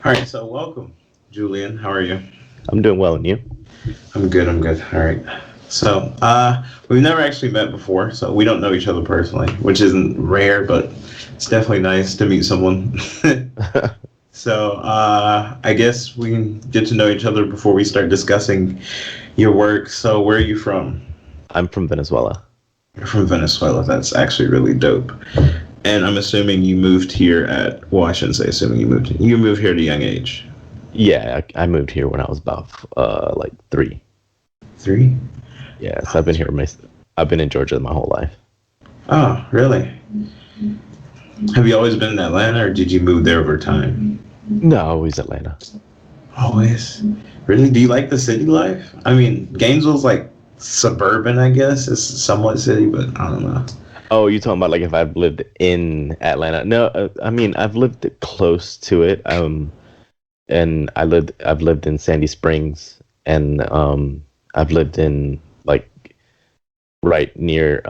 All right, so welcome, Julian. How are you? I'm doing well, and you? I'm good. I'm good. All right. So, we've never actually met before, so we don't know each other personally, which isn't rare, but it's definitely nice to meet someone. So, I guess we can get to know each other before we start discussing your work. So, where are you from? I'm from Venezuela. You're from Venezuela. That's actually really dope. And I'm assuming you moved here at, well, I shouldn't say assuming you moved here at a young age. Yeah, I moved here when I was about like 3. Three? Yeah, so Oh, that's I've been in Georgia my whole life. Oh, really? Have you always been in Atlanta, or did you move there over time? No, always Atlanta. Always. Really? Do you like the city life? I mean, Gainesville's like suburban, I guess. It's somewhat city, but I don't know. Oh, you talking about like if I've lived in Atlanta? No, I mean I've lived close to it. And I've lived in Sandy Springs, and I've lived in like right near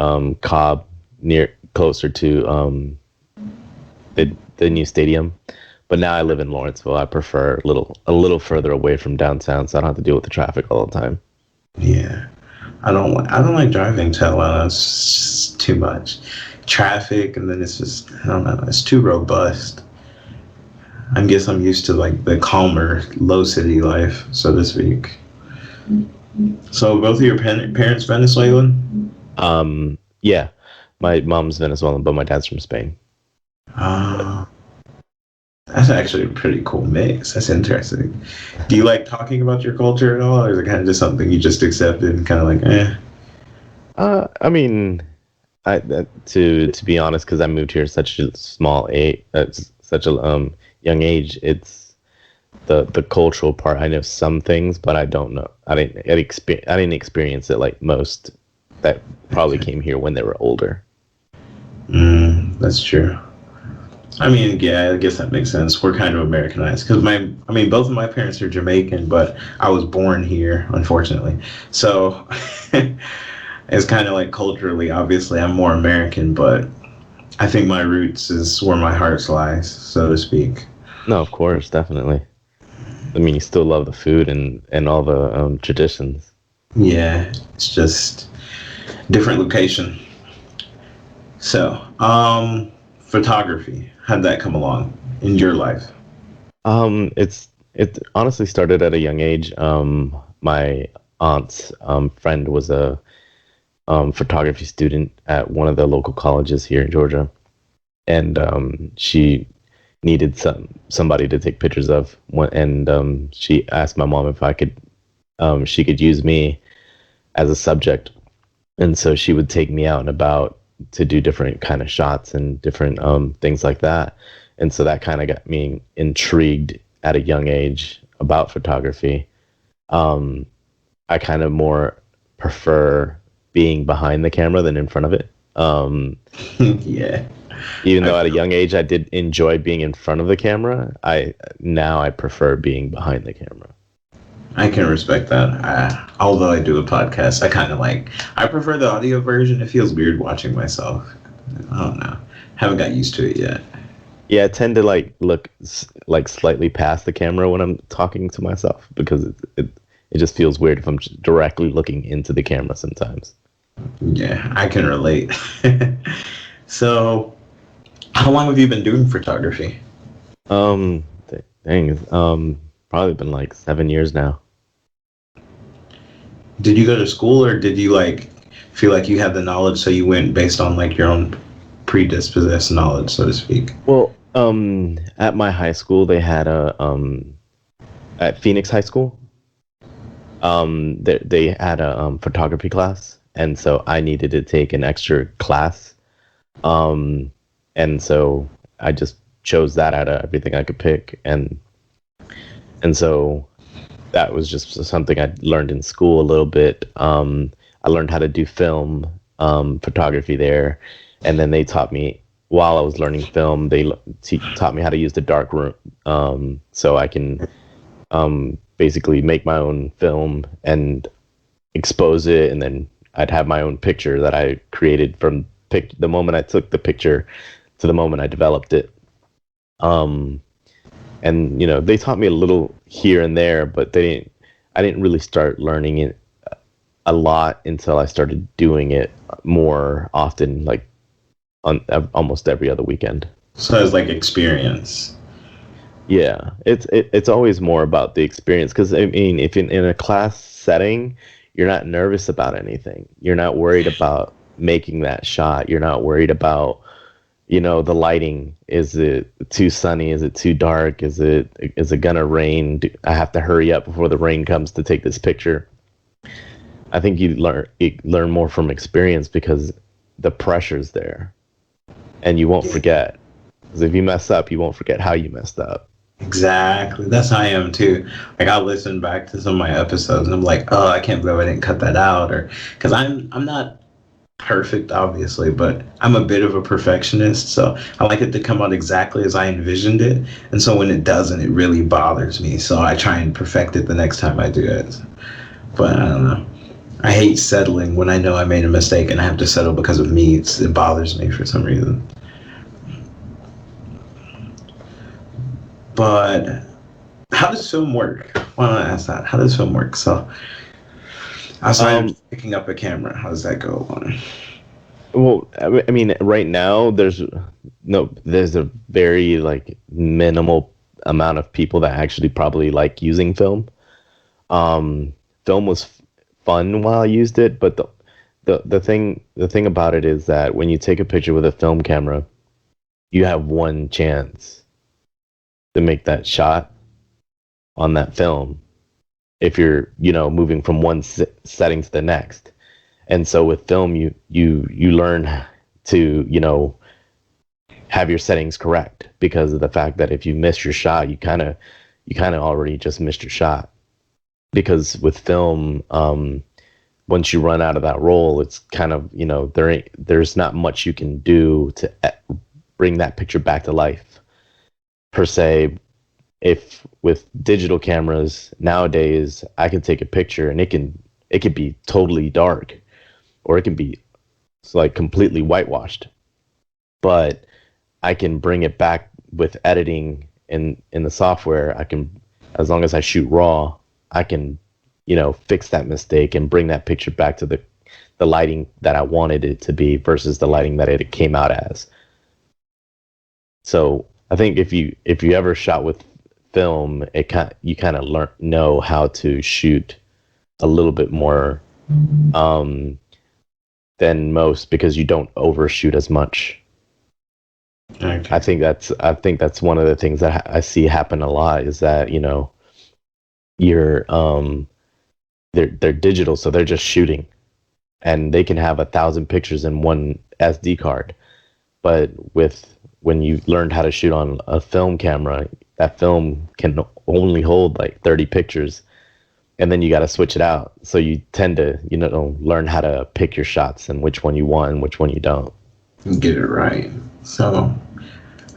Cobb, near closer to the new stadium. But now I live in Lawrenceville. I prefer a little further away from downtown, so I don't have to deal with the traffic all the time. Yeah. I don't like driving to Atlanta. It's just too much traffic, and then it's just I don't know. It's too robust. I guess I'm used to like the calmer, low city life, so to speak. So both of your parents Venezuelan? Yeah, my mom's Venezuelan, but my dad's from Spain. Uh, that's actually a pretty cool mix. That's interesting. Do you like talking about your culture at all, or is it kind of just something you just accepted and kind of like, eh? I mean, to be honest, because I moved here at such a small age, such a young age. It's the cultural part. I know some things, but I don't know. I didn't experience it like most that probably came here when they were older. That's true. I mean, yeah, I guess that makes sense. We're kind of Americanized because I mean, both of my parents are Jamaican, but I was born here, unfortunately. So it's kind of like culturally, obviously, I'm more American, but I think my roots is where my heart lies, so to speak. No, of course, definitely. I mean, you still love the food and all the traditions. Yeah, it's just different location. So, photography, how'd that come along in your life? It honestly started at a young age. My aunt's friend was a photography student at one of the local colleges here in Georgia, and she needed somebody to take pictures of. And she asked my mom if I could, she could use me as a subject, and so she would take me out and about to do different kind of shots and different things like that. And so that kind of got me intrigued at a young age about photography. Um, I kind of more prefer being behind the camera than in front of it. Yeah, Even I though at a feel young age I did enjoy being in front of the camera, I prefer being behind the camera. I can respect that. Although I do a podcast, I prefer the audio version. It feels weird watching myself. I don't know. Haven't got used to it yet. Yeah, I tend to like look like slightly past the camera when I'm talking to myself because it just feels weird if I'm just directly looking into the camera sometimes. Yeah, I can relate. So, how long have you been doing photography? Dang, probably been like 7 years now. Did you go to school, or did you like feel like you had the knowledge, so you went based on like your own predisposed knowledge, so to speak? Well, at my high school, they had a at Phoenix High School, they had a photography class, and so I needed to take an extra class, um, and so I just chose that out of everything I could pick, and so that was just something I learned in school a little bit. I learned how to do film photography there, and then they taught me while I was learning film. They taught me how to use the dark room, so I can basically make my own film and expose it, and then I'd have my own picture that I created from the moment I took the picture to the moment I developed it. Um, and they taught me a little here and there, but I didn't really start learning it a lot until I started doing it more often, like on almost every other weekend. So it's like experience. Yeah, it's always more about the experience, because I mean, if in a class setting, you're not nervous about anything. You're not worried about making that shot. You're not worried about the lighting. Is it too sunny? Is it too dark? Is it gonna rain? I have to hurry up before the rain comes to take this picture. I think you learn more from experience because the pressure's there, and you won't forget. Because if you mess up, you won't forget how you messed up. Exactly. That's how I am too. Like I listen back to some of my episodes and I'm like, oh, I can't believe I didn't cut that out, or because I'm not perfect, obviously, but I'm a bit of a perfectionist, so I like it to come out exactly as I envisioned it. And so when it doesn't, it really bothers me. So I try and perfect it the next time I do it. But I don't know. I hate settling when I know I made a mistake and I have to settle because of me. It bothers me for some reason. But how does film work? Why don't I ask that? How does film work? So outside Um, of picking up a camera, how does that go on? well, I mean, right now there's a very like minimal amount of people that actually probably like using film. Um, Film was fun while I used it, but the thing about it is that when you take a picture with a film camera, you have one chance to make that shot on that film if you're moving from one setting to the next. And so with film, you learn to have your settings correct, because of the fact that if you miss your shot, you kind of already just missed your shot. Because with film, once you run out of that roll, it's kind of there's not much you can do to bring that picture back to life per se. If with digital cameras nowadays, I can take a picture and it could be totally dark, or it can be like completely whitewashed, but I can bring it back with editing in the software. I can, as long as I shoot raw, I can fix that mistake and bring that picture back to the lighting that I wanted it to be versus the lighting that it came out as. So I think if you ever shot with film, you kind of know how to shoot a little bit more um, than most, because you don't overshoot as much. Okay. I think that's one of the things that I see happen a lot, is that you're they're digital, so they're just shooting, and they can have 1,000 pictures in one SD card. But when you learned how to shoot on a film camera, that film can only hold like 30 pictures, and then you got to switch it out. So you tend to learn how to pick your shots and which one you want and which one you don't. Get it right. So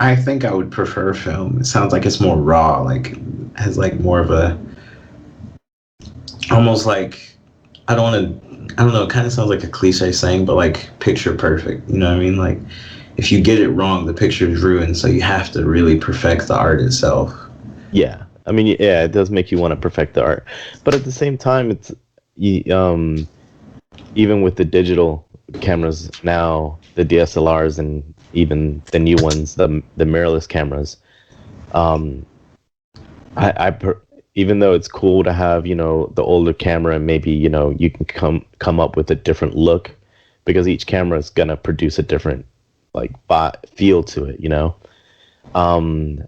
I think I would prefer film. It sounds like it's more raw, like has like more of a almost like I don't know, it kind of sounds like a cliche saying, but like picture perfect. You know what I mean? Like if you get it wrong, the picture is ruined. So you have to really perfect the art itself. Yeah, I mean, yeah, it does make you want to perfect the art, but at the same time, even with the digital cameras now, the DSLRs, and even the new ones, the mirrorless cameras, um, even though it's cool to have the older camera, and maybe you can come up with a different look, because each camera is gonna produce a different like feel to it. Um,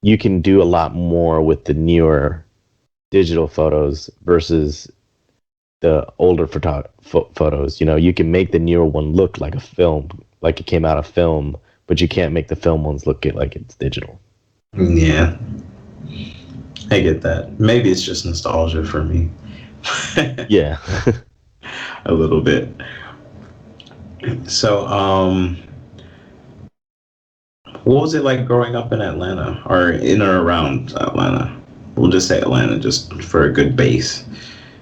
you can do a lot more with the newer digital photos versus the older photos. You can make the newer one look like a film, like it came out of film, but you can't make the film ones look like it's digital. Yeah, I get that. Maybe it's just nostalgia for me. Yeah. A little bit. So, what was it like growing up in Atlanta or in or around Atlanta? We'll just say Atlanta just for a good base.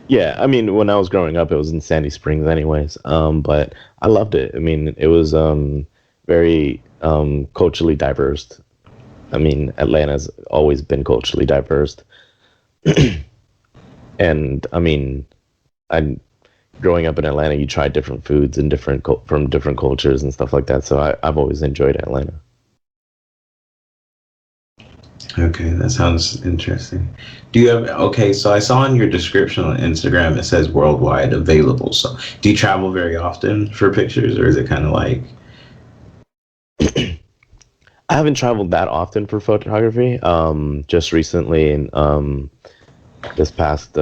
Yeah, I mean, when I was growing up, it was in Sandy Springs, anyways. But I loved it. I mean, it was very culturally diverse. I mean, Atlanta's always been culturally diverse, and I mean, I growing up in Atlanta, you try different foods and from different cultures and stuff like that. So I've always enjoyed Atlanta. Okay, that sounds interesting. Do you have, okay, so I saw in your description on Instagram it says worldwide available. So do you travel very often for pictures, or is it kind of like, I haven't traveled that often for photography. Just recently, in this past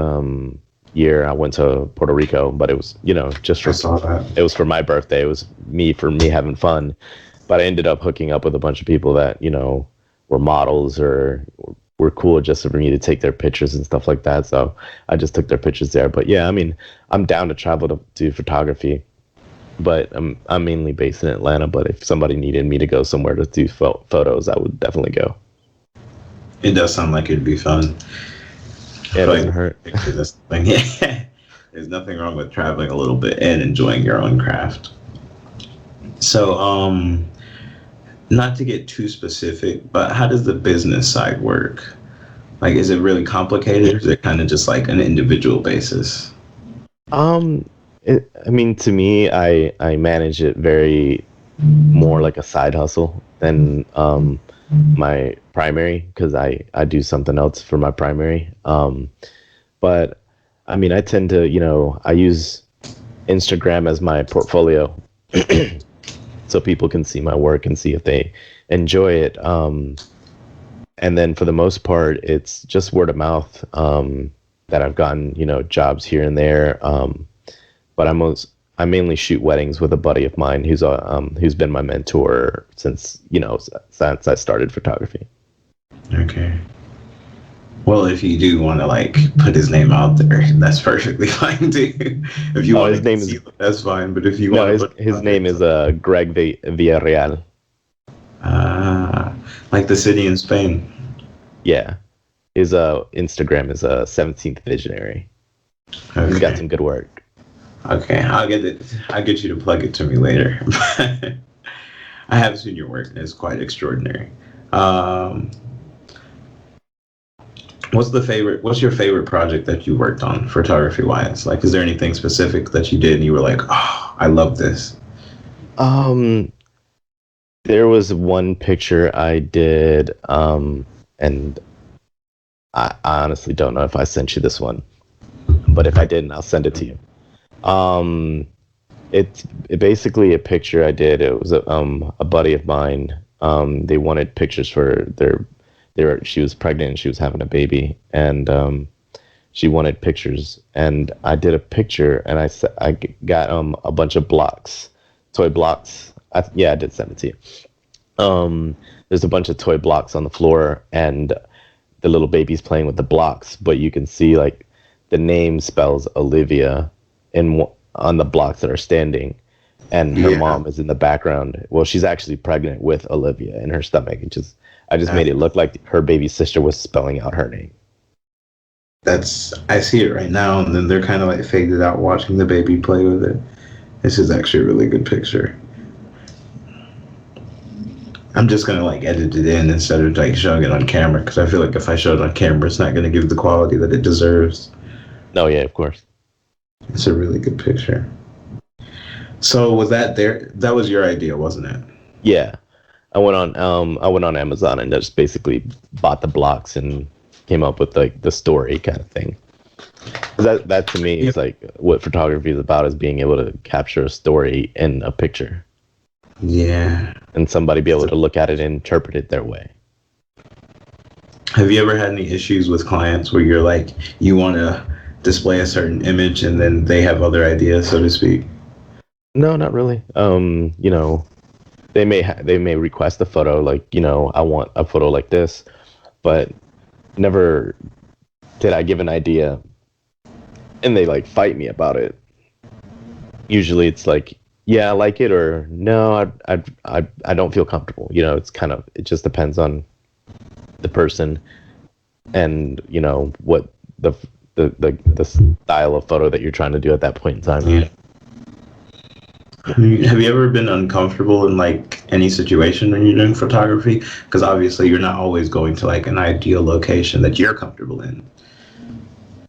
year, I went to Puerto Rico, but it was just I for saw that. it was for my birthday. It was for me having fun, but I ended up hooking up with a bunch of people that were models or were cool just for me to take their pictures and stuff like that. So I just took their pictures there. But yeah, I mean, I'm down to travel to do photography, but I'm mainly based in Atlanta. But if somebody needed me to go somewhere to do photos, I would definitely go. It does sound like it'd be fun. I Yeah, it feel doesn't like hurt. pictures, that's the thing. Yeah. There's nothing wrong with traveling a little bit and enjoying your own craft. So, not to get too specific, but how does the business side work? Like, is it really complicated, or is it kind of just like an individual basis? Um, I mean, to me, I manage it very more like a side hustle than my primary because I do something else for my primary. But I mean, I tend to I use Instagram as my portfolio so people can see my work and see if they enjoy it. And then for the most part, it's just word of mouth that I've gotten, jobs here and there. But I mainly shoot weddings with a buddy of mine who's been my mentor since since I started photography. Okay. Well, if you do want to like put his name out there, that's perfectly fine too. If you Oh, want his to name is conceal it, that's fine. But if you no, want to put it his out there, name is Greg Villarreal. ah, like the city in Spain. Yeah, his Instagram is 17th Visionary. He's got Okay. some good work. Okay, I'll get it. I'll get you to plug it to me later. I have seen your work, and it's quite extraordinary. Um, What's your favorite project that you worked on, photography wise? Like, is there anything specific that you did and you were like, oh, I love this? Um, there was one picture I did, and I honestly don't know if I sent you this one, but if I didn't, I'll send it to you. Um, it basically a picture I did. It was a buddy of mine. They wanted pictures for she was pregnant and she was having a baby, and she wanted pictures, and I did a picture, and I got a bunch of blocks, toy blocks. Yeah, I did send it to you. There's a bunch of toy blocks on the floor, and the little baby's playing with the blocks, but you can see like the name spells Olivia on the blocks that are standing, and her Yeah, mom is in the background. Well, she's actually pregnant with Olivia in her stomach. I just made that, it look like her baby sister was spelling out her name. that's I see it right now, and then they're kind of like faded out watching the baby play with it. This is actually a really good picture. I'm just gonna like edit it in instead of like showing it on camera because I feel like if I show it on camera, it's not gonna give the quality that it deserves. No, yeah, of course. It's a really good picture. So was that there? That was your idea, wasn't it? Yeah, I went on Amazon and just basically bought the blocks and came up with like the story kind of thing. 'Cause that to me Yeah. is like what photography is about, is being able to capture a story in a picture Yeah. and somebody be able to look at it and interpret it their way. Have you ever had any issues with clients where you're like, you want to display a certain image and then they have other ideas, so to speak? No, not really. They may request a photo, like, I want a photo like this, but never did I give an idea and they like fight me about it. Usually it's like, yeah, I like it, or no, I don't feel comfortable. It just depends on the person and what the style of photo that you're trying to do at that point in time. Yeah. Have you ever been uncomfortable in like any situation when you're doing photography? Because obviously you're not always going to like an ideal location that you're comfortable in.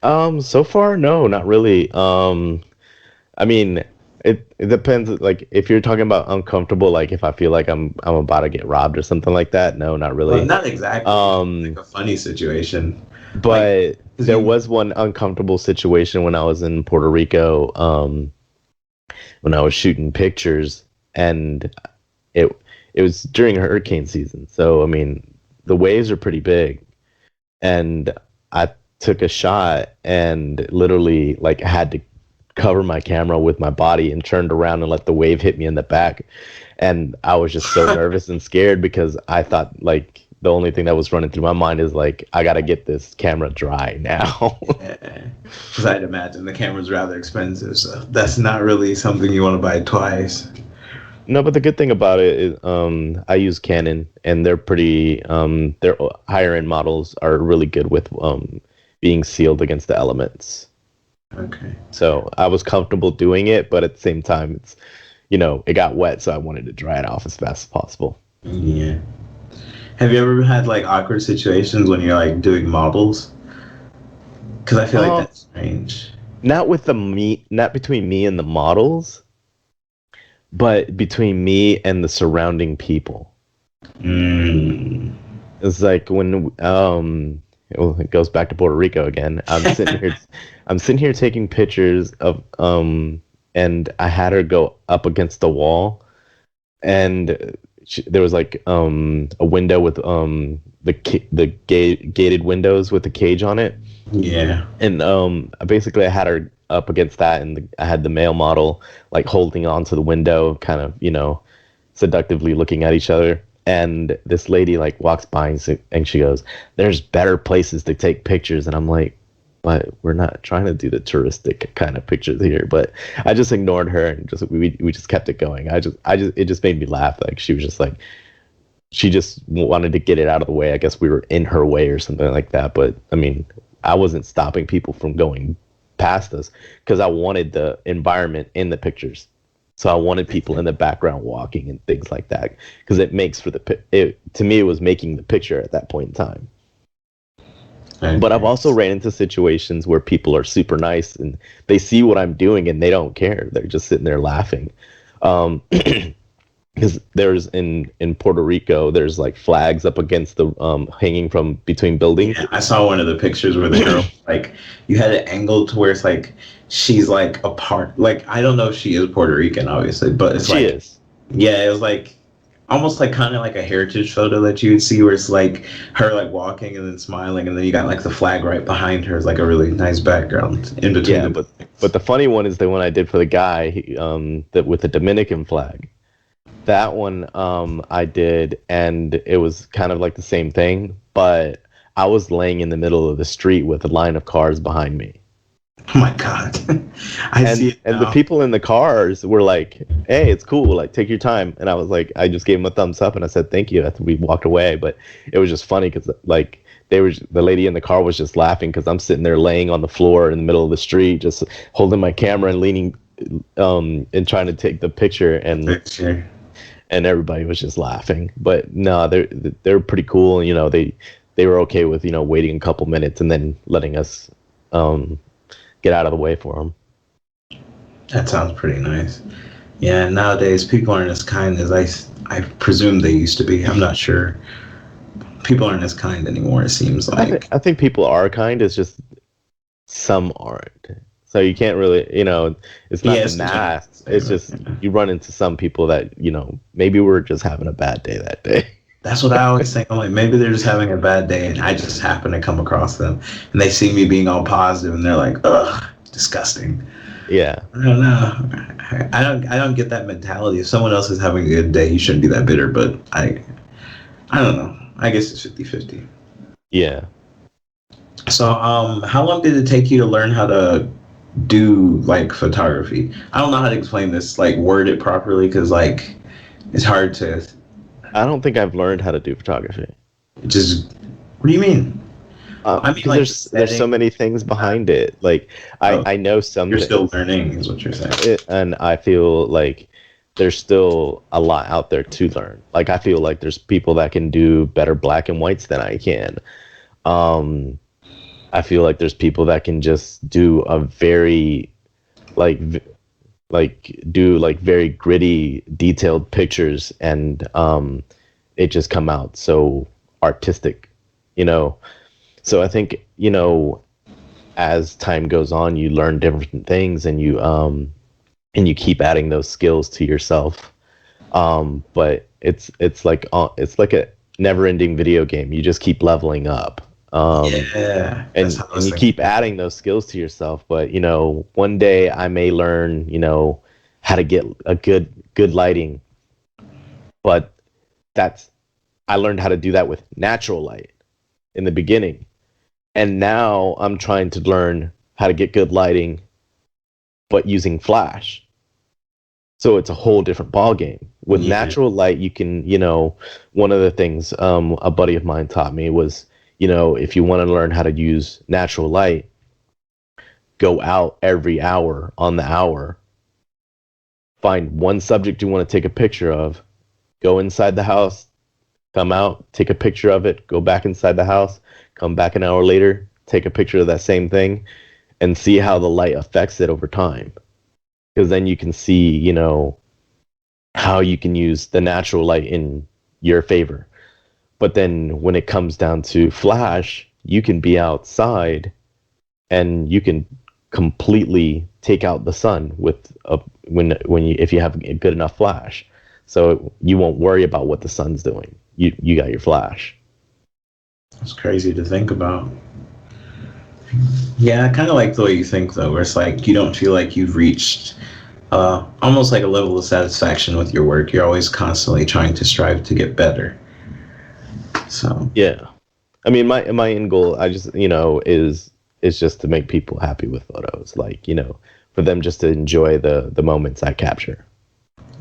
So far, no, not really. I mean, it depends. Like, if you're talking about uncomfortable, like if I feel like I'm about to get robbed or something like that, no, not Well, really. not exactly like Um, a funny situation. Like, but 'cause there you, was one uncomfortable situation when I was in Puerto Rico, when I was shooting pictures, and it it was during hurricane season. So I mean, the waves are pretty big, and I took a shot and literally like had to cover my camera with my body and turned around and let the wave hit me in the back. And I was just so nervous and scared because I thought like the only thing that was running through my mind is like I gotta get this camera dry now. because I'd imagine the camera's rather expensive, so that's not really something you want to buy twice. No, but the good thing about it is I use Canon and they're pretty their higher end models are really good with being sealed against the elements. Okay. So I was comfortable doing it, but at the same time, it's it got wet, so I wanted to dry it off as fast as possible. Yeah. Have you ever had like awkward situations when you're like doing models? Because I feel like Um, that's strange. not between me and the models, but between me and the surrounding people. Mm. It's like when well, it goes back to Puerto Rico again. I'm sitting here taking pictures of and I had her go up against the wall, and there was like a window with gated windows with a cage on it, Yeah. and basically I had her up against that, and I had the male model like holding onto the window, kind of seductively looking at each other. And this lady like walks by and she goes, "There's better places to take pictures," and I'm like, but we're not trying to do the touristic kind of pictures here. But I just ignored her and just we just kept it going. I just it just made me laugh. Like she was just like she just wanted to get it out of the way. I guess we were in her way or something like that. But I mean, I wasn't stopping people from going past us because I wanted the environment in the pictures. So I wanted people in the background walking and things like that because it makes for to me it was making the picture at that point in time. But I've Okay. also ran into situations where people are super nice and they see what I'm doing and they don't care. They're just sitting there laughing. Um, because there's in Puerto Rico, there's like flags up against the hanging from between buildings. Yeah, I saw one of the pictures where the girl like you had it angled to where it's like she's like a part. Like I don't know if she is Puerto Rican, obviously, but it's She like is. yeah, it was like almost like kind of like a heritage photo that you would see where it's like her like walking and then smiling, and then you got like the flag right behind her. It's like a really nice background in between Yeah, the but buildings. the funny one is the one I did for the guy that with the Dominican flag. That one I did, and it was kind of like the same thing, but I was laying in the middle of the street with a line of cars behind me. Oh my god, I see it And the now. people in the cars were like, "Hey, it's cool. Like, take your time." And I was like, I just gave him a thumbs up and I said thank you after we walked away. But it was just funny because like the lady in the car was just laughing because I'm sitting there laying on the floor in the middle of the street, just holding my camera and leaning and trying to take the picture, The picture. and everybody was just laughing. But no, they're pretty cool. They were okay with waiting a couple minutes and then letting us um, get out of the way for them. That sounds pretty nice. Yeah, nowadays people aren't as kind as I presume they used to be. I'm not sure. People aren't as kind anymore. It seems like. I think people are kind. It's just some aren't. So you can't really, it's not Yeah, the it's the general mass. It's statement. just Yeah. you run into some people that maybe we're just having a bad day that day. That's what I always think. I'm like, maybe they're just having a bad day, and I just happen to come across them, and they see me being all positive, and they're like, "Ugh, disgusting." Yeah. I don't know. I don't get that mentality. If someone else is having a good day, you shouldn't be that bitter. But I don't know. I guess it's 50-50. Yeah. So, how long did it take you to learn how to do like photography? I don't know how to explain this, like word it properly, because like it's hard to I don't think I've learned how to do photography. just. What do you mean? I mean, Because like the there's so setting. many things behind it. Like Oh, I know some you're still things, learning, is what you're saying. and I feel like there's still a lot out there to learn. Like I feel like there's people that can do better black and whites than I can. Um, I feel like there's people that can just do a very like do like very gritty, detailed pictures, and it just come out so artistic, you know. So I think, as time goes on, you learn different things, and you keep adding those skills to yourself. But it's like a never-ending video game. You just keep leveling up. Yeah, that's how I And was you thinking. keep adding those skills to yourself. But one day I may learn, how to get a good lighting. But that's I learned how to do that with natural light in the beginning. And now I'm trying to learn how to get good lighting, but using flash. So it's a whole different ball game. With Yeah. natural light, you can, one of the things a buddy of mine taught me was, if you want to learn how to use natural light, go out every hour on the hour, find one subject you want to take a picture of, go inside the house, come out, take a picture of it, go back inside the house, come back an hour later, take a picture of that same thing, and see how the light affects it over time. Because then you can see, how you can use the natural light in your favor. But then when it comes down to flash, you can be outside and you can completely take out the sun with if you have a good enough flash. So you won't worry about what the sun's doing. You got your flash. It's crazy to think about. Yeah, I kind of like the way you think, though, where it's like you don't feel like you've reached almost like a level of satisfaction with your work. You're always constantly trying to strive to get better. So, Yeah. I mean, my end goal, I just, is just to make people happy with photos. Like, for them just to enjoy the moments I capture.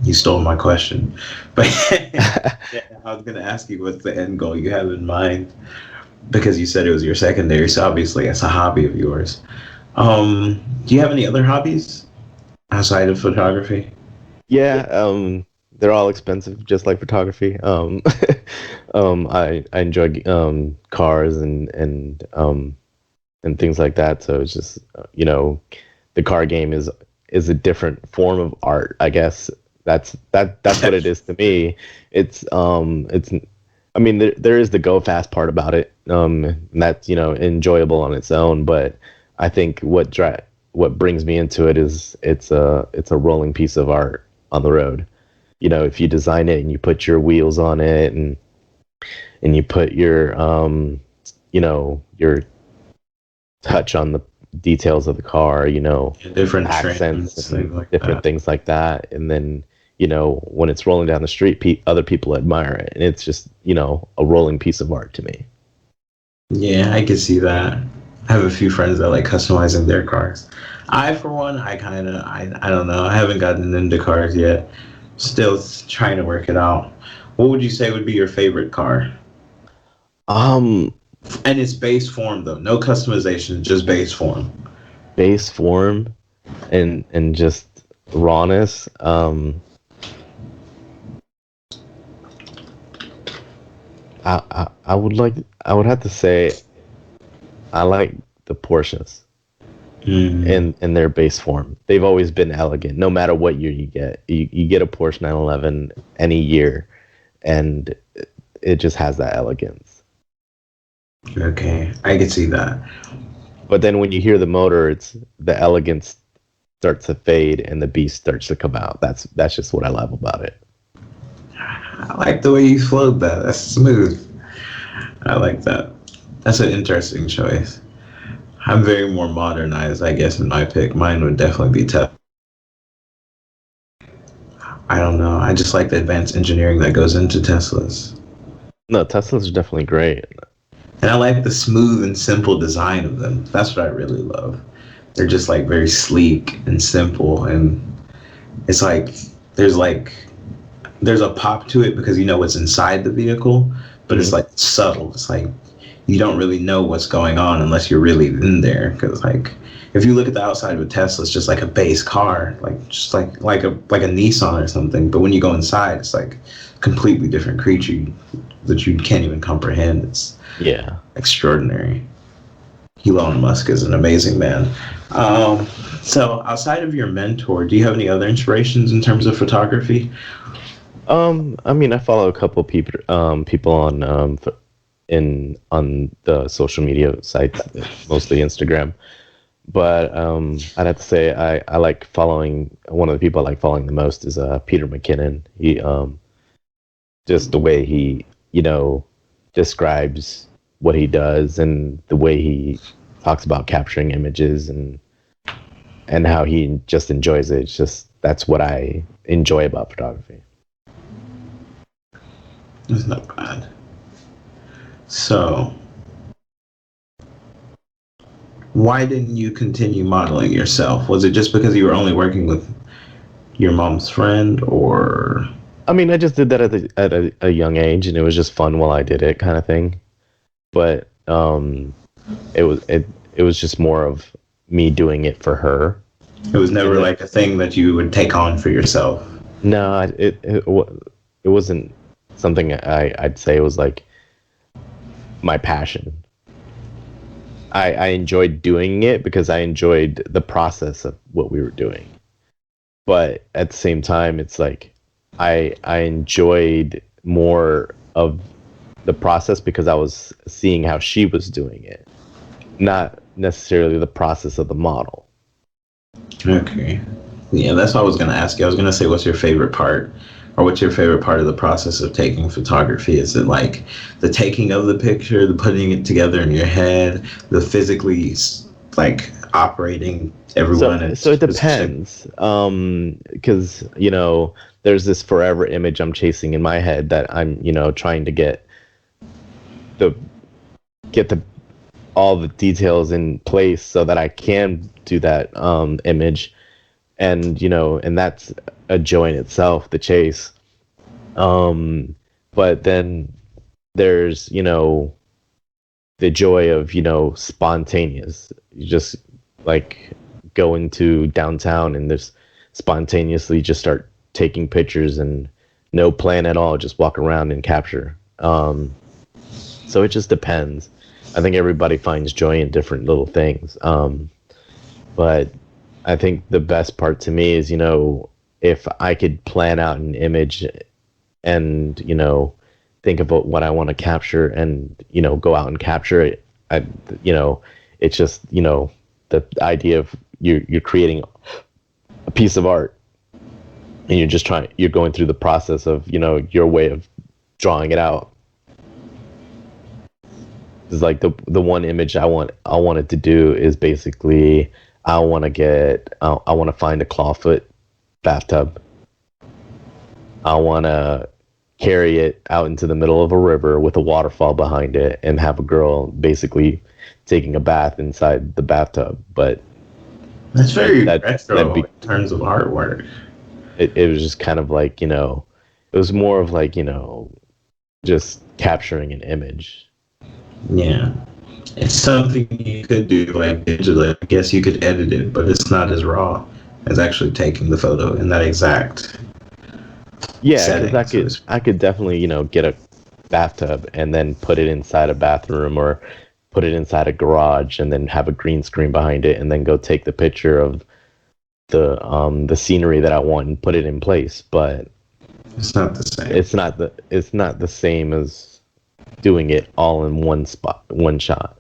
you stole my question. But yeah, I was going to ask you what's the end goal you have in mind because you said it was your secondary. So, obviously, it's a hobby of yours. Do you have any other hobbies outside of photography? Yeah, they're all expensive, just like photography. I enjoy cars and things like that. So it's just the car game is a different form of art, I guess. That's what it is to me. It's I mean there is the go fast part about it. And that's enjoyable on its own, but I think what brings me into it is it's a rolling piece of art on the road. If you design it and you put your wheels on it and you put your touch on the details of the car, Different accents trends, things and like different that. things like that. And then, when it's rolling down the street, other people admire it. And it's just, a rolling piece of art to me. Yeah, I can see that. I have a few friends that like customizing their cars. I, for one, I don't know. I haven't gotten into cars yet. Still trying to work it out. What would you say would be your favorite car? Um, And it's base form though, no customization, just base form. Base form and just rawness. I would have to say I like the Porsches Mm, in their base form. They've always been elegant, no matter what year you get. You get a Porsche 911 any year, and it just has that elegance. okay, I can see that. But then when you hear the motor, it's the elegance starts to fade and the beast starts to come out. That's just what I love about it. I like the way you flowed that. That's smooth. I like that. That's an interesting choice. I'm very more modernized, I guess, in my pick. Mine would definitely be tough. I don't know. I just like the advanced engineering that goes into Teslas. No, Teslas are definitely great. And I like the smooth and simple design of them. That's what I really love. They're just like very sleek and simple, and it's like there's a pop to it because you know what's inside the vehicle, but it's Mhm. like subtle. It's like you don't really know what's going on unless you're really in there. Because like, if you look at the outside of a Tesla, it's just like a base car, like just like a Nissan or something. But when you go inside, it's like a completely different creature that you can't even comprehend. It's Yeah. extraordinary. Elon Musk is an amazing man. So outside of your mentor, do you have any other inspirations in terms of photography? I mean, I follow a couple people on on the social media sites, mostly Instagram. But I'd have to say I like following one of the people I like following the most is Peter McKinnon. He just the way he describes what he does and the way he talks about capturing images and how he just enjoys it. It's just that's what I enjoy about photography. It's not bad. So, why didn't you continue modeling yourself? Was it just because you were only working with your mom's friend, or? I mean, I just did that at a young age, and it was just fun while I did it, kind of thing. But it was just more of me doing it for her. It was never like a thing that you would take on for yourself. No, it wasn't something I'd say it was like my passion. I enjoyed doing it because I enjoyed the process of what we were doing. But at the same time, it's like I enjoyed more of the process because I was seeing how she was doing it, not necessarily the process of the model. Okay. Yeah, that's what I was going to ask you. I was going to say, what's your favorite part? Or what's your favorite part of the process of taking photography? Is it like the taking of the picture, the putting it together in your head, the physically like operating everyone? So it depends. Because, there's this forever image I'm chasing in my head that I'm, trying to get the all the details in place so that I can do that image, and that's a joy in itself, the chase. But then there's the joy of spontaneous. You just like go into downtown and just spontaneously just start taking pictures and no plan at all, just walk around and capture. So it just depends. I think everybody finds joy in different little things. But I think the best part to me is, if I could plan out an image and, think about what I want to capture and, go out and capture it, it's just, the idea of you're creating a piece of art and you're going through the process of, your way of drawing it out. It's like the one image I wanted to do is basically I want to find a clawfoot bathtub. I want to carry it out into the middle of a river with a waterfall behind it and have a girl basically taking a bath inside the bathtub. But that's very retro in terms of artwork. It was just kind of like, it was more of like, just capturing an image. Yeah. It's something you could do like digitally. I guess you could edit it, but it's not as raw as actually taking the photo in that exact setting. Because I could definitely, get a bathtub and then put it inside a bathroom or put it inside a garage and then have a green screen behind it and then go take the picture of the scenery that I want and put it in place. But it's not the same. It's not the same as doing it all in one shot.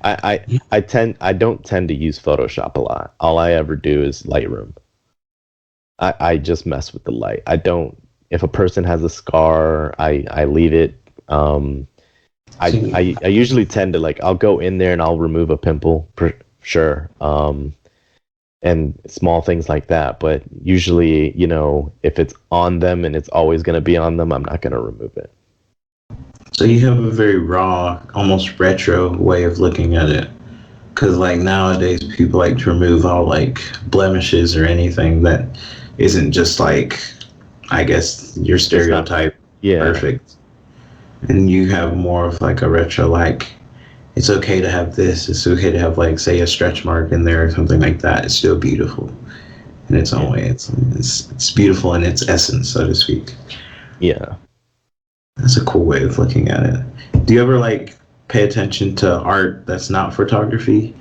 I don't tend to use Photoshop a lot. All I ever do is Lightroom. I just mess with the light. I don't. If a person has a scar, I leave it. I usually tend to I'll go in there and I'll remove a pimple, sure. And small things like that. But usually, if it's on them and it's always going to be on them, I'm not going to remove it. So you have a very raw, almost retro way of looking at it. Because nowadays people like to remove all blemishes or anything that isn't just I guess your stereotype perfect. And you have more of like a retro, like it's okay to have this. It's okay to have like say a stretch mark in there or something like that. It's still beautiful in its own Yeah. way. It's beautiful in its essence, so to speak. Yeah. That's a cool way of looking at it. Do you ever like pay attention to art that's not photography?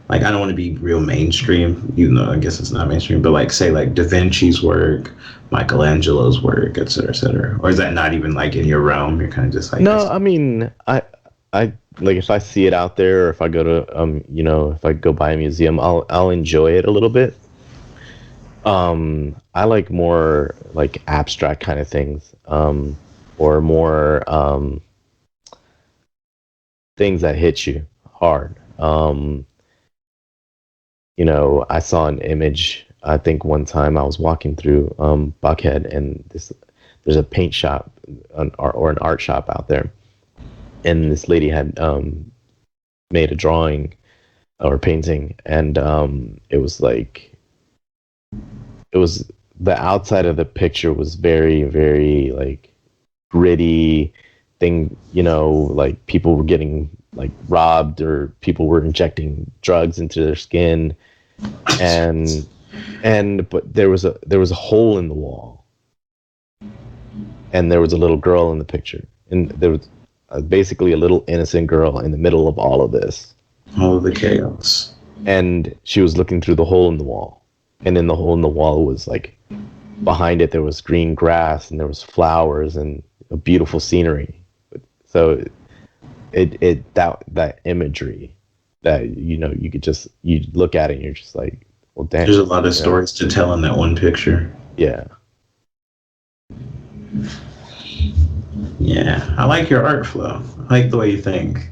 Like I don't want to be real mainstream, even though I guess it's not mainstream, but like say like Da Vinci's work, Michelangelo's work, et cetera, et cetera. Or is that not even like in your realm? You're kind of just like, No, I mean, I like if I see it out there, or if I go to if I go by a museum, I'll enjoy it a little bit. I like more like abstract kind of things, or more things that hit you hard. I saw an image. I think one time I was walking through Buckhead, and there's a paint shop, or an art shop out there, and this lady had made a drawing or painting, and it was like it was the outside of the picture was very, very like gritty thing, like people were getting like robbed, or people were injecting drugs into their skin, and but there was a hole in the wall, and there was a little girl in the picture, and there was basically a little innocent girl in the middle of all of this, all of the chaos. and she was looking through the hole in the wall, and in the hole in the wall was like, behind it there was green grass, and there was flowers and a beautiful scenery. So that imagery, that you could just, you look at it and you're just like, well, There's damn, a lot of stories to tell in that one picture. yeah. Yeah, I like your art flow. I like the way you think.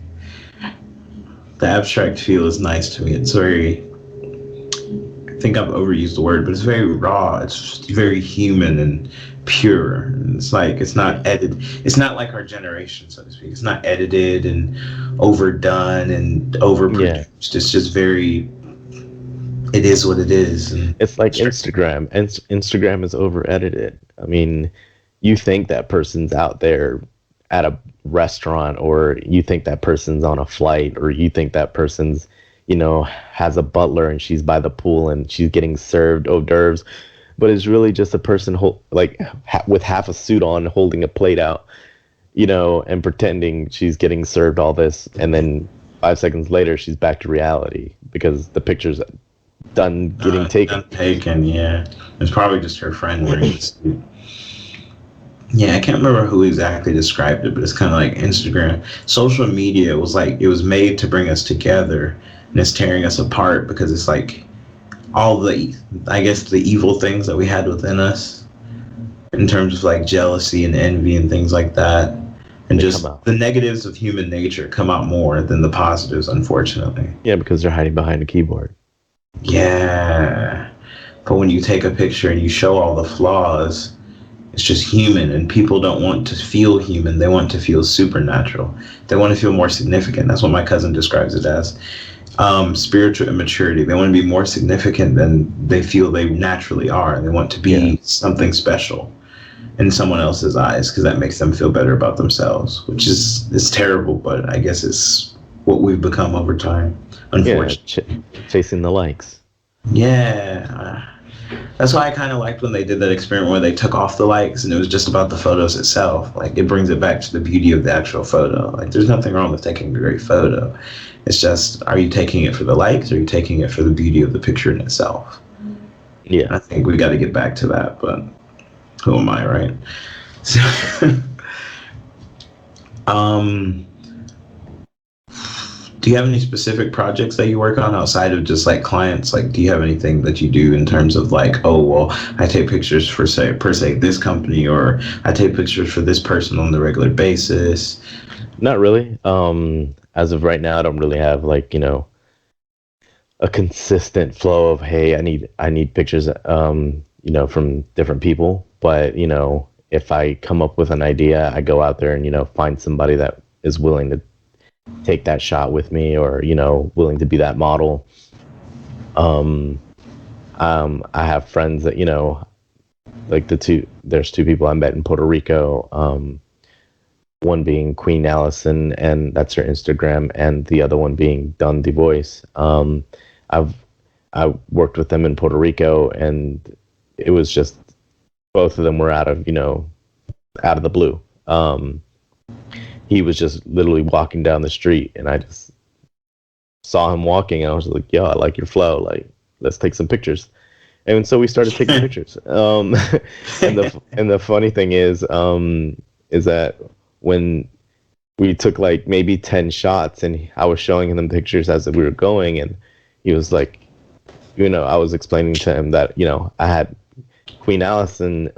The abstract feel is nice to me. It's very, I think I've overused the word, but it's very raw. It's very human and pure. And it's like it's not edited. It's not like our generation, so to speak. It's not edited and overdone and Yeah, overproduced. It's just very. It is what it is. And it's like Instagram, and Instagram is over edited. I mean, you think that person's out there at a restaurant, or you think that person's on a flight, or you think that person's has a butler and she's by the pool and she's getting served hors d'oeuvres, but it's really just a person with half a suit on, holding a plate out, and pretending she's getting served all this, and then 5 seconds later she's back to reality because the picture's done getting taken. done taken. Yeah, it's probably just her friend wearing this. Yeah, I can't remember who exactly described it, but it's kind of like Instagram. Social media was like it was made to bring us together, and it's tearing us apart because it's like all the, I guess, the evil things that we had within us in terms of like jealousy and envy and things like that, and They come just out. the negatives of human nature come out more than the positives, unfortunately. Yeah, because they're hiding behind a keyboard. Yeah, but when you take a picture and you show all the flaws, it's just human, and people don't want to feel human. They want to feel supernatural. They want to feel more significant. That's what my cousin describes it as. Spiritual immaturity. They want to be more significant than they feel they naturally are. They want to Yeah, be something special in someone else's eyes because that makes them feel better about themselves, which is terrible, but I guess it's what we've become over time, yeah, unfortunately. chasing the likes. Yeah. That's why I kind of liked when they did that experiment where they took off the likes and it was just about the photos itself. Like it brings it back to the beauty of the actual photo. Like there's nothing wrong with taking a great photo. It's just, are you taking it for the likes or are you taking it for the beauty of the picture in itself? Yeah. I think we got to get back to that, but who am I, right? So, um, do you have any specific projects that you work on outside of just like clients? Like, do you have anything that you do in terms of like, oh, well, I take pictures for say per se this company, or I take pictures for this person on the regular basis? Not really. As of right now, I don't really have like, a consistent flow of, hey, I need pictures from different people. But, if I come up with an idea, I go out there and, find somebody that is willing to take that shot with me, or, willing to be that model. Um, I have friends that, like there's two people I met in Puerto Rico. one being Queen Allison, and that's her Instagram, and the other one being Dun Du Voice. I've I worked with them in Puerto Rico, and it was just both of them were out of the blue. He was just literally walking down the street, and I just saw him walking, and I was like, "Yo, I like your flow. Like, let's take some pictures." And so we started taking pictures. And the funny thing is that when we took like maybe 10 shots, and I was showing him pictures as we were going, and he was like, I was explaining to him that, I had Queen Allison,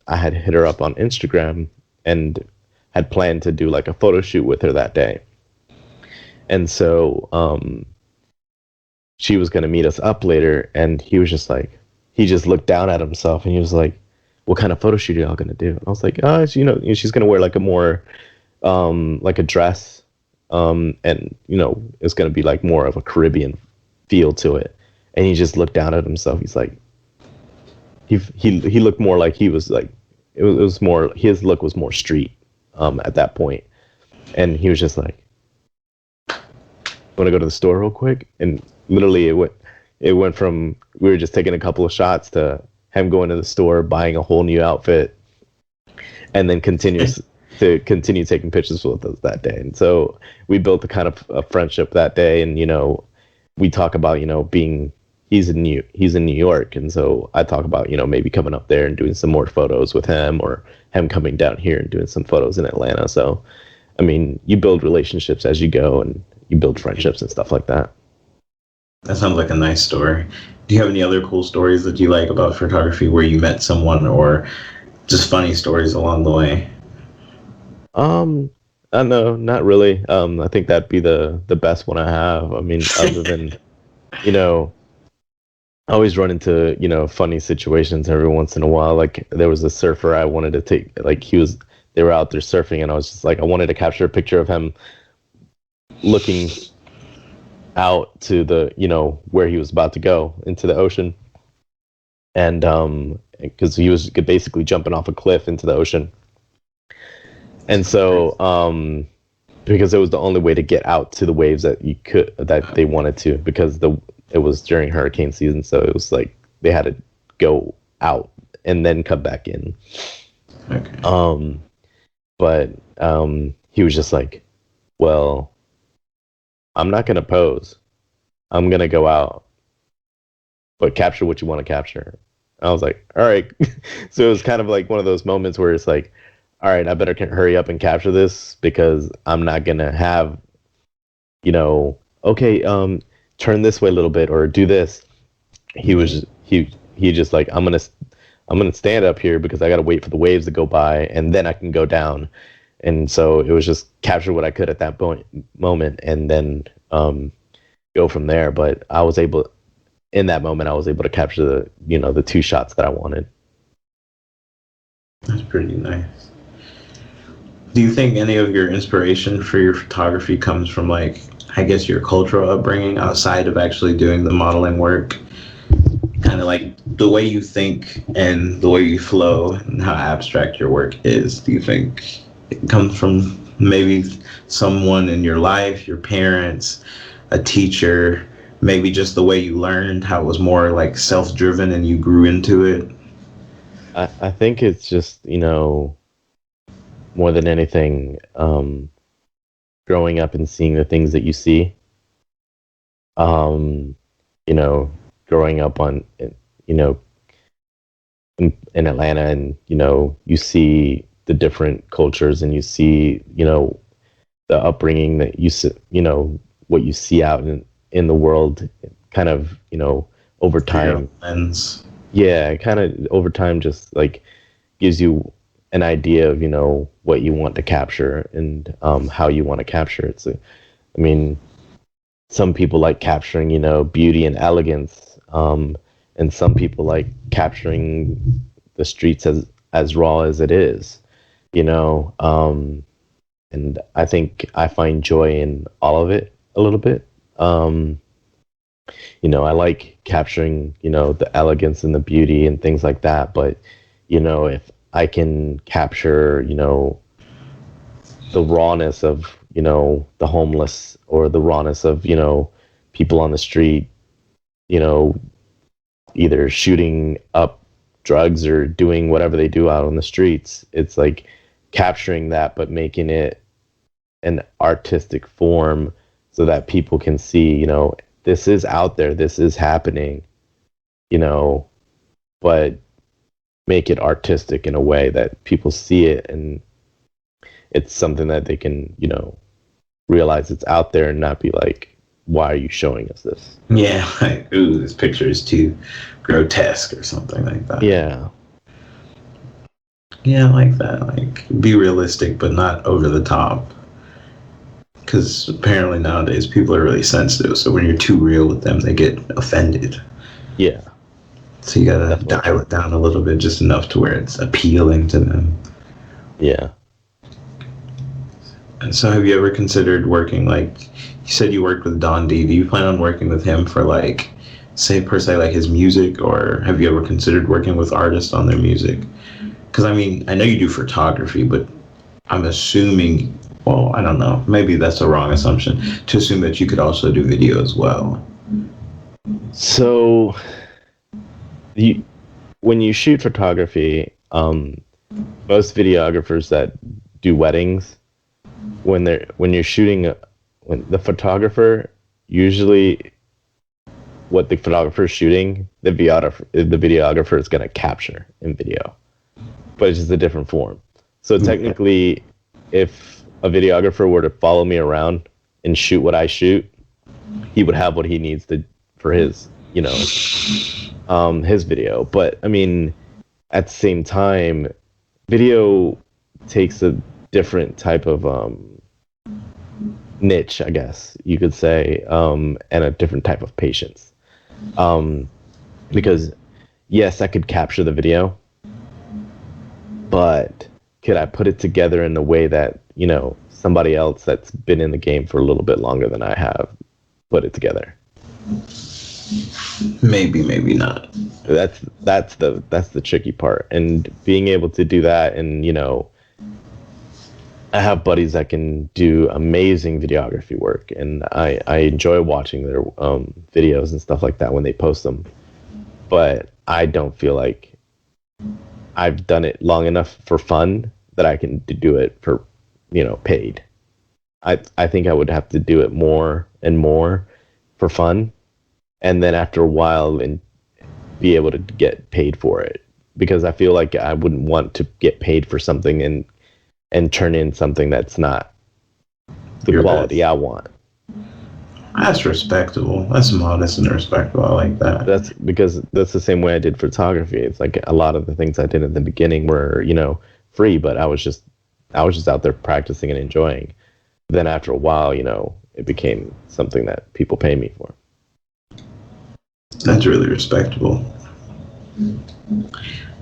I had hit her up on Instagram and had planned to do like a photo shoot with her that day. And so she was going to meet us up later, and he was just like, he just looked down at himself, and he was like, "What kind of photo shoot are y'all going to do?" And I was like, "Oh, she's going to wear like a more, like a dress, and, it's going to be like more of a Caribbean feel to it." And he just looked down at himself. He's like, he looked more like he was like, it was more, his look was more street at that point. And he was just like, "Want to go to the store real quick?" And literally it went from, we were just taking a couple of shots to him going to the store, buying a whole new outfit, and then continue taking pictures with us that day. And so we built a kind of a friendship that day. And, we talk about, he's in New York. And so I talk about, maybe coming up there and doing some more photos with him, or him coming down here and doing some photos in Atlanta. So, I mean, you build relationships as you go, and you build friendships and stuff like that. That sounds like a nice story. Do you have any other cool stories that you like about photography where you met someone, or just funny stories along the way? No, not really. I think that'd be the best one I have. I mean, other than, I always run into, funny situations every once in a while. Like, there was a surfer I wanted to take, like, they were out there surfing, and I was just like, I wanted to capture a picture of him looking out to the, where he was about to go into the ocean. And because he was basically jumping off a cliff into the ocean. And so because it was the only way to get out to the waves that they wanted to, because it was during hurricane season, so it was like they had to go out and then come back in. Okay. But he was just like, "Well, I'm not going to pose. I'm going to go out, but capture what you want to capture." I was like, "All right." So it was kind of like one of those moments where it's like, all right, I better hurry up and capture this, because I'm not going to have, okay, turn this way a little bit or do this. He just like, I'm going to stand up here because I got to wait for the waves to go by, and then I can go down. And so it was just capture what I could at that moment, and then go from there. But in that moment, I was able to capture the two shots that I wanted. That's pretty nice. Do you think any of your inspiration for your photography comes from, like, I guess, your cultural upbringing outside of actually doing the modeling work? Kind of like the way you think and the way you flow and how abstract your work is. Do you think it comes from maybe someone in your life, your parents, a teacher, maybe just the way you learned, how it was more like self-driven and you grew into it? I think it's just, more than anything, growing up and seeing the things that you see. Growing up in Atlanta, and, you see the different cultures, and you see, the upbringing that what you see out in the world, kind of, over time. Yeah, kind of over time, just like gives you an idea of, what you want to capture, and how you want to capture it. So, I mean, some people like capturing, beauty and elegance, and some people like capturing the streets as raw as it is, and I think I find joy in all of it a little bit. I like capturing, the elegance and the beauty and things like that. But, if I can capture, the rawness of, the homeless, or the rawness of, people on the street, you know, either shooting up drugs or doing whatever they do out on the streets. It's like capturing that, but making it an artistic form so that people can see, this is out there, this is happening, but make it artistic in a way that people see it, and it's something that they can, realize it's out there and not be like, why are you showing us this? Yeah, like, ooh, this picture is too grotesque or something like that. Yeah. Yeah, I like that. Like, be realistic, but not over the top. Because apparently nowadays people are really sensitive. So when you're too real with them, they get offended. Yeah. So you gotta Definitely. dial it down a little bit, just enough to where it's appealing to them. Yeah. And so have you ever considered working, like, you said you worked with Don D. Do you plan on working with him for, like, say, per se, like his music? Or have you ever considered working with artists on their music? Because, I mean, I know you do photography, but I'm assuming, well, I don't know, maybe that's a wrong assumption, to assume that you could also do video as well. So, when you shoot photography, most videographers that do weddings, when you're shooting, when the photographer, usually what the photographer is shooting, the videographer is going to capture in video, but it's just a different form. So technically, if a videographer were to follow me around and shoot what I shoot, he would have what he needs for his, his video. But I mean, at the same time, video takes a different type of niche, I guess you could say, and a different type of patience. Because yes, I could capture the video, but could I put it together in a way that, somebody else that's been in the game for a little bit longer than I have put it together? Maybe not. That's the tricky part, and being able to do that. And I have buddies that can do amazing videography work, and I enjoy watching their videos and stuff like that when they post them, but I don't feel like I've done it long enough for fun that I can do it for paid. I think I would have to do it more and more for fun, and then after a while and be able to get paid for it, because I feel like I wouldn't want to get paid for something and turn in something that's not the quality I want. That's respectable. That's modest and respectable. I like that. That's because that's the same way I did photography. It's like a lot of the things I did at the beginning were, free, but I was just out there practicing and enjoying. Then after a while, it became something that people pay me for. That's really respectable.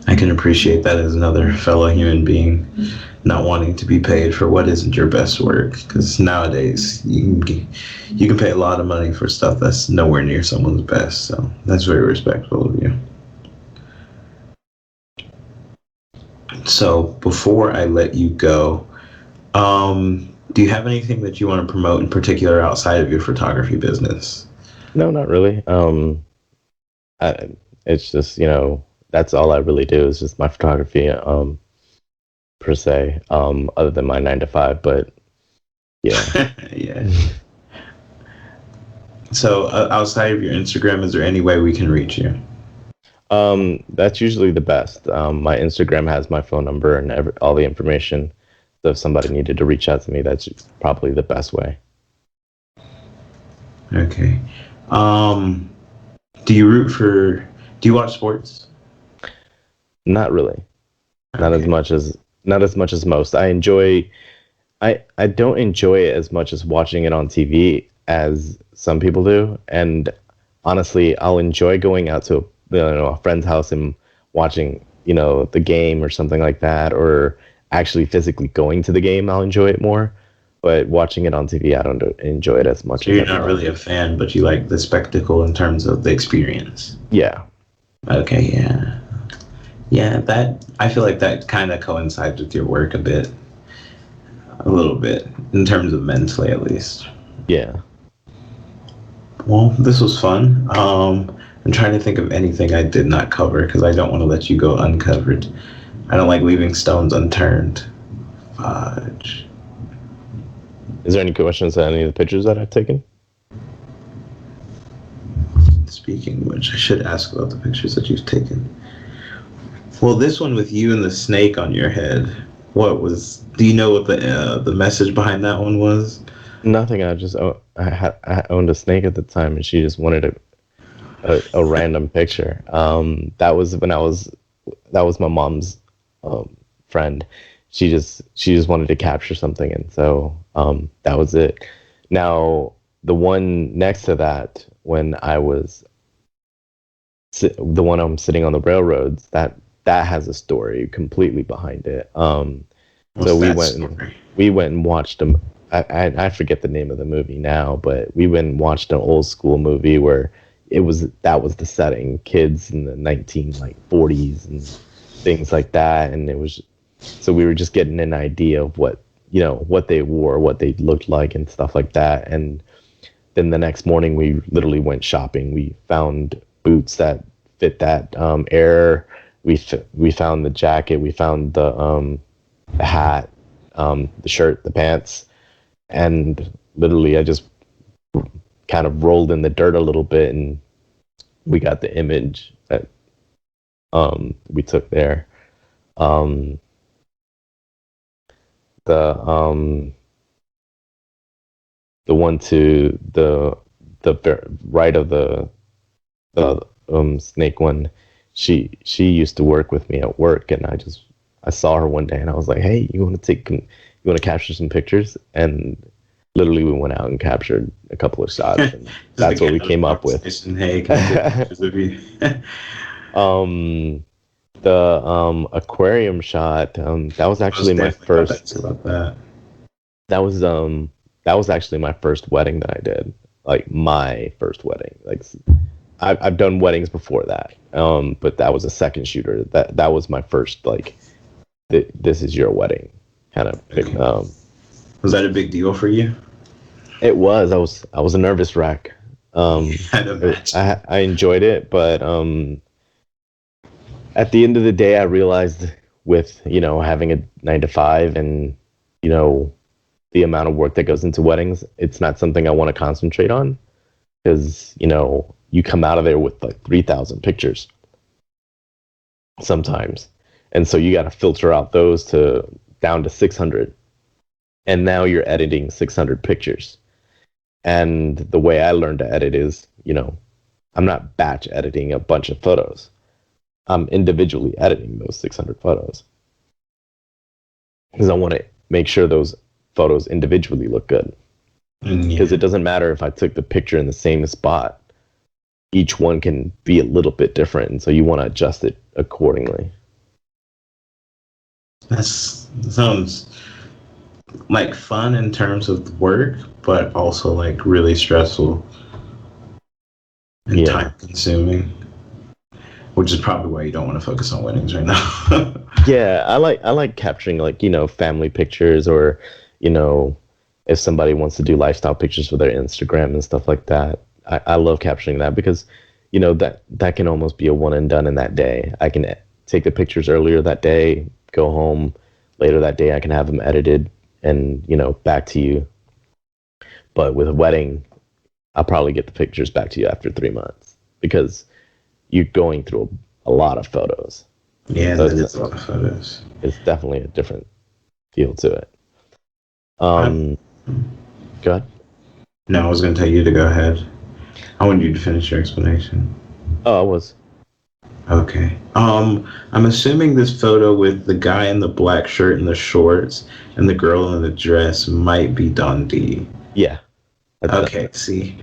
I can appreciate that as another fellow human being, not wanting to be paid for what isn't your best work. Because nowadays you can pay a lot of money for stuff that's nowhere near someone's best. So that's very respectful of you. So before I let you go, do you have anything that you want to promote in particular outside of your photography business? No, not really. It's just, that's all I really do is just my photography, per se, other than my 9 to 5, but yeah. Yeah. So outside of your Instagram, is there any way we can reach you? That's usually the best. My Instagram has my phone number and all the information. So if somebody needed to reach out to me, that's probably the best way. Okay. Do you watch sports? Not really. Not as much as most. I don't enjoy it as much as watching it on TV as some people do. And honestly, I'll enjoy going out to a friend's house and watching, the game or something like that, or actually physically going to the game. I'll enjoy it more. But watching it on TV, I don't enjoy it as much. So you're not really a fan, but you like the spectacle in terms of the experience. Yeah. Okay, yeah. Yeah, I feel like that kind of coincides with your work a bit. a little bit in terms of mentally, at least. Yeah. Well, this was fun. I'm trying to think of anything I did not cover because I don't want to let you go uncovered. I don't like leaving stones unturned. Fudge. Is there any questions on any of the pictures that I've taken? Speaking of which, I should ask about the pictures that you've taken. Well, this one with you and the snake on your head. What was? Do you know what the message behind that one was? Nothing. I owned a snake at the time, and she just wanted a random picture. That was that was my mom's friend. She just wanted to capture something, and so that was it. Now the one next to that, when I was the one I'm sitting on the railroads, that has a story completely behind it. What's So that story? we went and watched them. I forget the name of the movie now, but we went and watched an old school movie where that was the setting, kids in the 1940s and things like that, and it was so we were just getting an idea of what they wore, what they looked like, and stuff like that. And then the next morning, we literally went shopping. We found boots that fit that we found the jacket. We found the hat, the shirt, the pants, and literally I just kind of rolled in the dirt a little bit, and we got the image that we took there. Um, the the one to the right of the snake one, she used to work with me at work, and I saw her one day, and I was like, hey, you want to capture some pictures? And literally we went out and captured a couple of shots, and that's what we came up with. Hey, can I take pictures of you? The aquarium shot, that was actually my first. About that. That was actually my first wedding that I did. Like my first wedding. Like I've done weddings before that, but that was a second shooter. That was my first, like, this is your wedding kind of. Okay. Was that a big deal for you? It was. I was a nervous wreck. I enjoyed it, but at the end of the day, I realized with having a 9 to 5 and the amount of work that goes into weddings, it's not something I want to concentrate on, because you come out of there with like 3,000 pictures sometimes, and so you got to filter out those down to 600, and now you're editing 600 pictures. And the way I learned to edit is, I'm not batch editing a bunch of photos. I'm individually editing those 600 photos because I want to make sure those photos individually look good. Because it doesn't matter if I took the picture in the same spot. Each one can be a little bit different, and so you want to adjust it accordingly. That sounds like fun in terms of work, but also like really stressful and time consuming, which is probably why you don't want to focus on weddings right now. Yeah, I like capturing, like, family pictures, or if somebody wants to do lifestyle pictures for their Instagram and stuff like that. I love capturing that because that can almost be a one and done in that day. I can take the pictures earlier that day, go home later that day, I can have them edited and back to you. But with a wedding, I'll probably get the pictures back to you after 3 months because you're going through a lot of photos. Yeah, so there's a lot of photos. It's definitely a different feel to it. Go ahead. No, I was going to tell you to go ahead. I wanted you to finish your explanation. Oh, I was. Okay. I'm assuming this photo with the guy in the black shirt and the shorts and the girl in the dress might be Dundee. Yeah. Okay, see.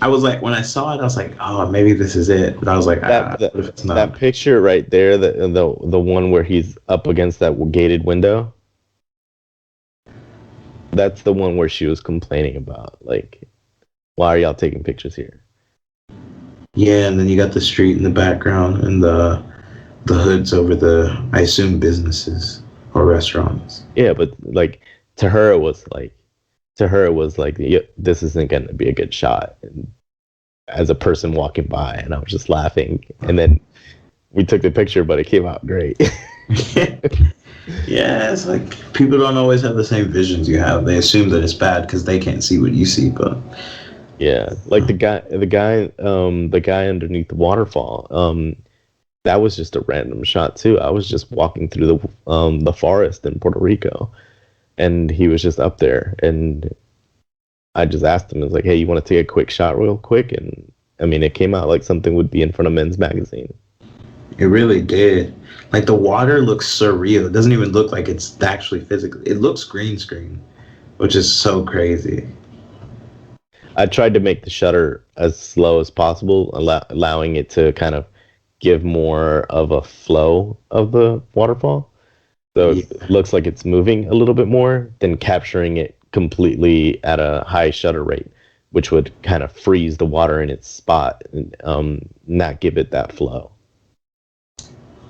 I was like, when I saw it, I was like, oh, maybe this is it. But I was like, what if it's not? That picture right there, the one where he's up against that gated window, that's the one where she was complaining about, like, why are y'all taking pictures here? Yeah, and then you got the street in the background and the hoods over the, I assume, businesses or restaurants. Yeah, but like to her it was like this isn't going to be a good shot, and as a person walking by, and I was just laughing, and then we took the picture, but it came out great. Yeah, it's like people don't always have the same visions you have. They assume that it's bad because they can't see what you see, but Yeah, like the guy underneath the waterfall. That was just a random shot too. I was just walking through the forest in Puerto Rico, and he was just up there, and I just asked him, I was like, "Hey, you want to take a quick shot, real quick?" And I mean, it came out like something would be in front of Men's Magazine. it really did. Like the water looks surreal. It doesn't even look like it's actually physical. It looks green screen, which is so crazy. I tried to make the shutter as slow as possible, allowing it to kind of give more of a flow of the waterfall. So Yeah. it looks like it's moving a little bit more than capturing it completely at a high shutter rate, which would kind of freeze the water in its spot and not give it that flow.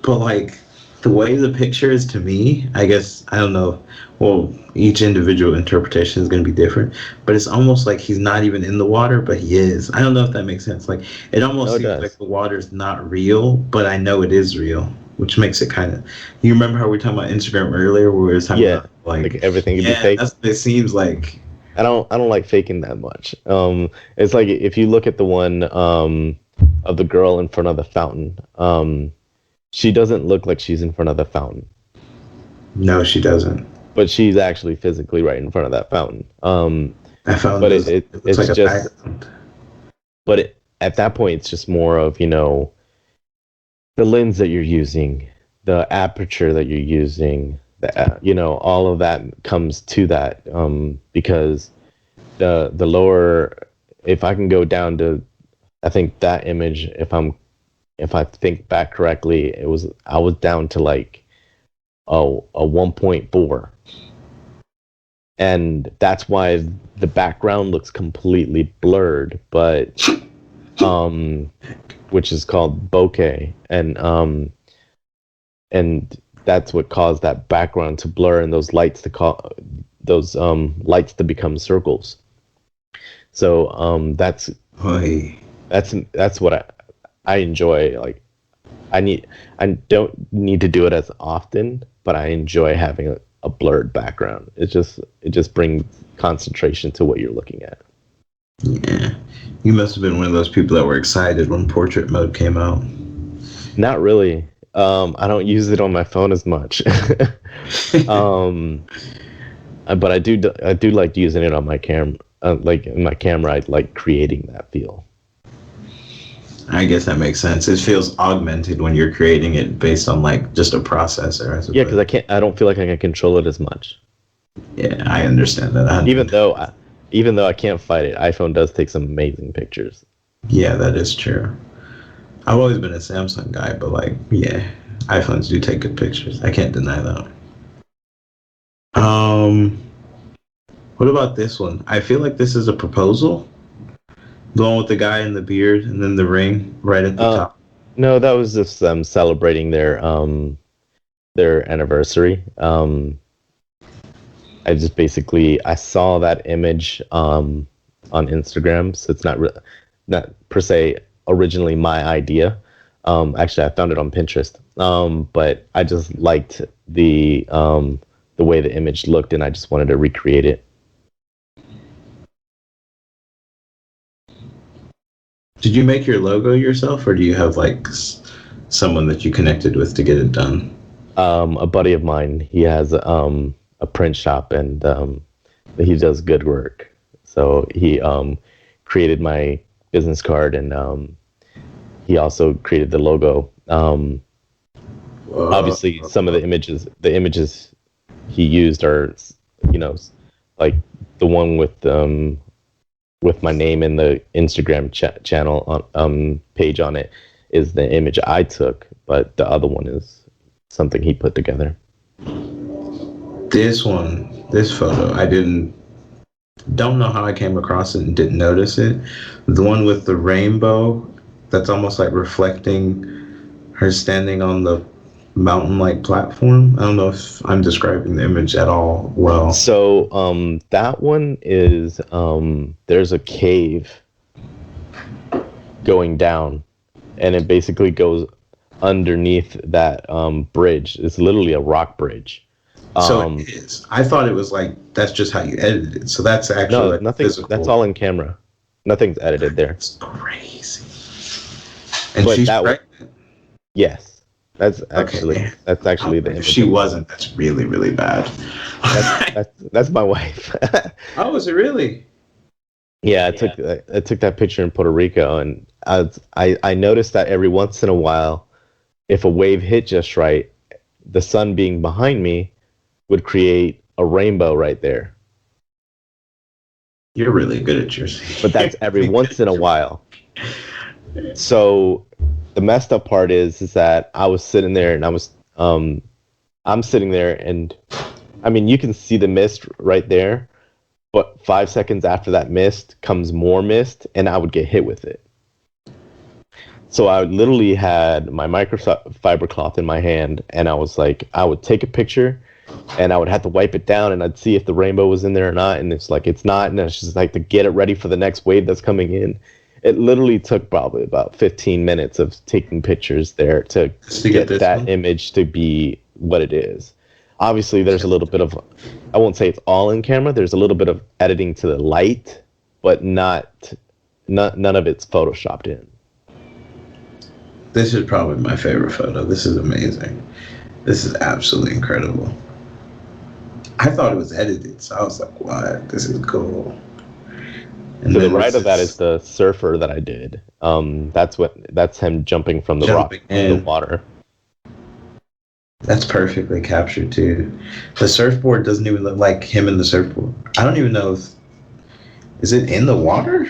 But like the way the picture is to me, I guess I don't know. Well, each individual interpretation is going to be different, but it's almost like he's not even in the water, but he is. I don't know if that makes sense. Like it No, almost it seems like does. the water is not real, but I know it is real, which makes it kind of. You remember how we were talking about Instagram earlier, where we were talking Yeah, about like like, everything could be yeah, fake. that's what it seems like. I don't like faking that much. It's like if you look at the one of the girl in front of the fountain. She doesn't look like she's in front of the fountain, No, she doesn't. but she's actually physically right in front of that fountain. I found But this. It looks it's like a just, background. at that point, it's just more of, the lens that you're using, the aperture that you're using, all of that comes to that, because the lower, if I can go down to, I think that image, if I think back correctly, I was down to like a 1.4, and that's why the background looks completely blurred, but which is called bokeh, and that's what caused that background to blur and those lights to become circles. So Oy. that's what I enjoy. Like I don't need to do it as often, but I enjoy having a blurred background. It just brings concentration to what you're looking at. Yeah, you must have been one of those people that were excited when portrait mode came out. Not really. I don't use it on my phone as much. um, but I do like using it on my camera. Like in my camera, I like creating that feel. I guess that makes sense. It feels augmented when you're creating it based on like just a processor, I Yeah, because suppose. I don't feel like I can control it as much. Yeah, I understand that. Even though I can't fight it, iPhone does take some amazing pictures. Yeah, that is true. I've always been a Samsung guy, but like, yeah, iPhones do take good pictures. I can't deny that. Um, what about this one? I feel like this is a proposal. The one with the guy in the beard and then the ring right at the Uh, top. no, that was just them celebrating their anniversary. I saw that image on Instagram, so it's not per se originally my idea. Actually, I found it on Pinterest, but I just liked the way the image looked, and I just wanted to recreate it. Did you make your logo yourself, or do you have like someone that you connected with to get it done? A buddy of mine, he has a print shop, and he does good work. So he created my business card, and he also created the logo. Whoa. Obviously, some of the images he used are, you know, like the one with my name and the Instagram channel on page on it is the image I took, but the other one is something he put together. This photo, I don't know how I came across it and didn't notice it. The one with the rainbow that's almost like reflecting her standing on the mountain-like platform. I don't know if I'm describing the image at all well. So that one is there's a cave going down, and it basically goes underneath that bridge. It's literally a rock bridge. So it is. I thought it was like that's just how you edited it. So that's actually No, like nothing. physical. That's all in camera. Nothing's edited there. It's crazy. And But she's that pregnant. yes, that's Okay. actually the If image. she wasn't, that's really, really bad. That's my wife. Oh, is it really? Yeah, I took that picture in Puerto Rico, and I noticed that every once in a while, if a wave hit just right, the sun being behind me would create a rainbow right there. You're really good at your. But that's every once in a while. So the messed up part is that I was sitting there, and I'm sitting there, and I mean you can see the mist right there, but 5 seconds after that mist comes more mist, and I would get hit with it. So I literally had my microfiber cloth in my hand, and I was like, I would take a picture, and I would have to wipe it down, and I'd see if the rainbow was in there or not, and it's like it's not, and it's just like to get it ready for the next wave that's coming in. It literally took probably about 15 minutes of taking pictures there to get that one image to be what it is. Obviously, there's a little bit of, I won't say it's all in camera. There's a little bit of editing to the light, but none of it's photoshopped in. This is probably my favorite photo. This is amazing. This is absolutely incredible. I thought it was edited, so I was like, "What? This is cool." And to the right of that is the surfer that I did. That's him jumping from the rock in the water. That's perfectly captured too. The surfboard doesn't even look like him in the surfboard. I don't even know if is it in the water?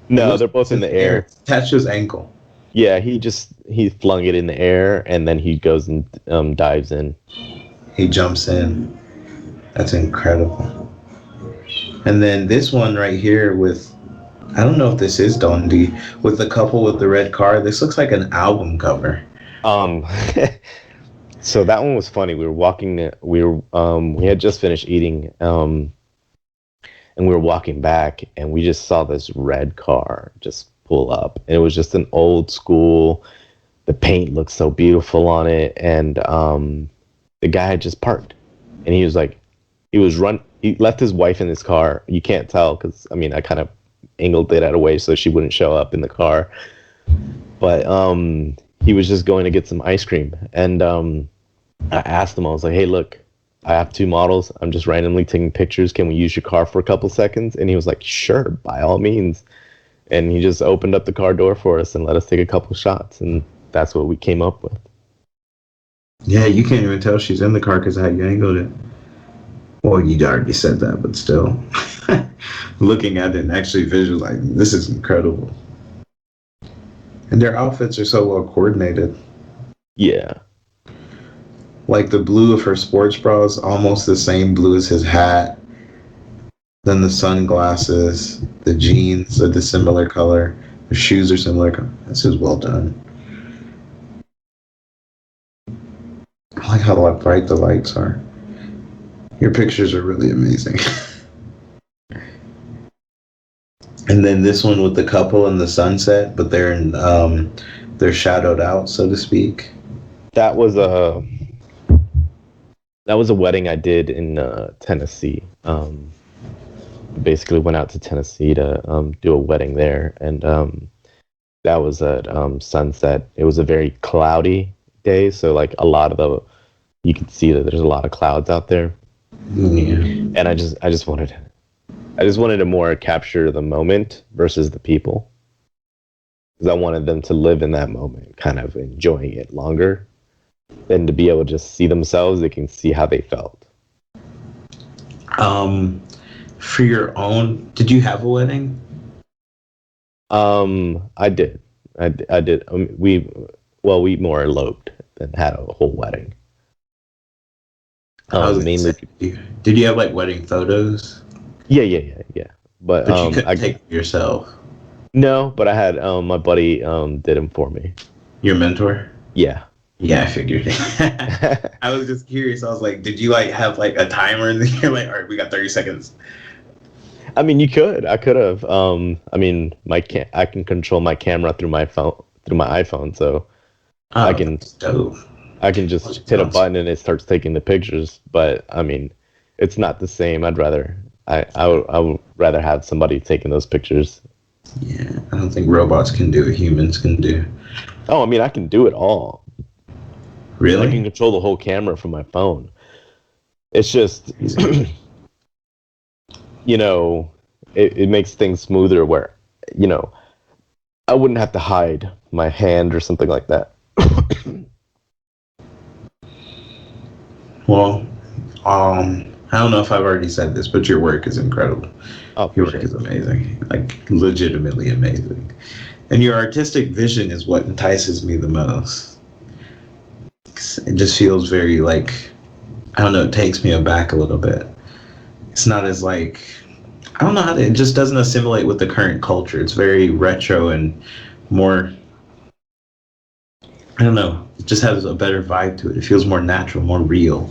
No, they're both in the air. It's attached to his ankle. Yeah, he flung it in the air, and then he goes and dives in. He jumps in. That's incredible. And then this one right here with, I don't know if this is Dondi, with the couple with the red car. This looks like an album cover. So that one was funny. We were walking. We had just finished eating, and we were walking back, and we just saw this red car just pull up. And it was just an old school. The paint looked so beautiful on it, and the guy had just parked, and he was like, he left his wife in his car. You can't tell because I mean I kind of angled it out of way so she wouldn't show up in the car, but he was just going to get some ice cream, and I asked him, I was like, hey, look, I have 2 models. I'm just randomly taking pictures. Can we use your car for a couple seconds? And he was like, sure, by all means. And he just opened up the car door for us and let us take a couple shots. And that's what we came up with. Yeah, you can't even tell she's in the car because how you angled it. Well, you already said that, but still. Looking at it and actually visualizing, this is incredible. And their outfits are so well coordinated. Yeah. Like the blue of her sports bra is almost the same blue as his hat. Then the sunglasses, the jeans are the similar color. The shoes are similar. This is well done. I like how bright the lights are. Your pictures are really amazing. And then this one with the couple in the sunset, but they're shadowed out, so to speak. That was a wedding I did in Tennessee. Basically went out to Tennessee to do a wedding there, and that was at sunset. It was a very cloudy day, so like a lot of you could see that there's a lot of clouds out there. Yeah. And I just wanted to more capture the moment versus the people, because I wanted them to live in that moment, kind of enjoying it longer, than to be able to just see themselves. They can see how they felt. For your own, did you have a wedding? I did. I did. We more eloped than had a whole wedding. Mainly. Did you have like wedding photos? Yeah. But you couldn't take them yourself. No, but I had my buddy did them for me. Your mentor? Yeah. Yeah, I figured. I was just curious. I was like, did you like have like a timer and then you're like, all right, we got 30 seconds. I mean, you could. I could have. I mean, I can control my camera through my phone, through my iPhone, so I Oh, can that's dope. just That hit a sounds- button and it starts taking the pictures. But I mean, it's not the same. I would rather have somebody taking those pictures. Yeah, I don't think robots can do what humans can do. Oh, I mean, I can do it all. I can Really? control the whole camera from my phone. It's just, Easy. you know, it makes things smoother where, you know, I wouldn't have to hide my hand or something like that. Well, I don't know if I've already said this, but your work is incredible. I Your work appreciate is it. amazing, like legitimately amazing. And your artistic vision is what entices me the most. It just feels very like I don't know. It takes me aback a little bit. It's not as like I don't know how to. It just doesn't assimilate with the current culture. It's very retro and more. I don't know. It just has a better vibe to it. It feels more natural, more real.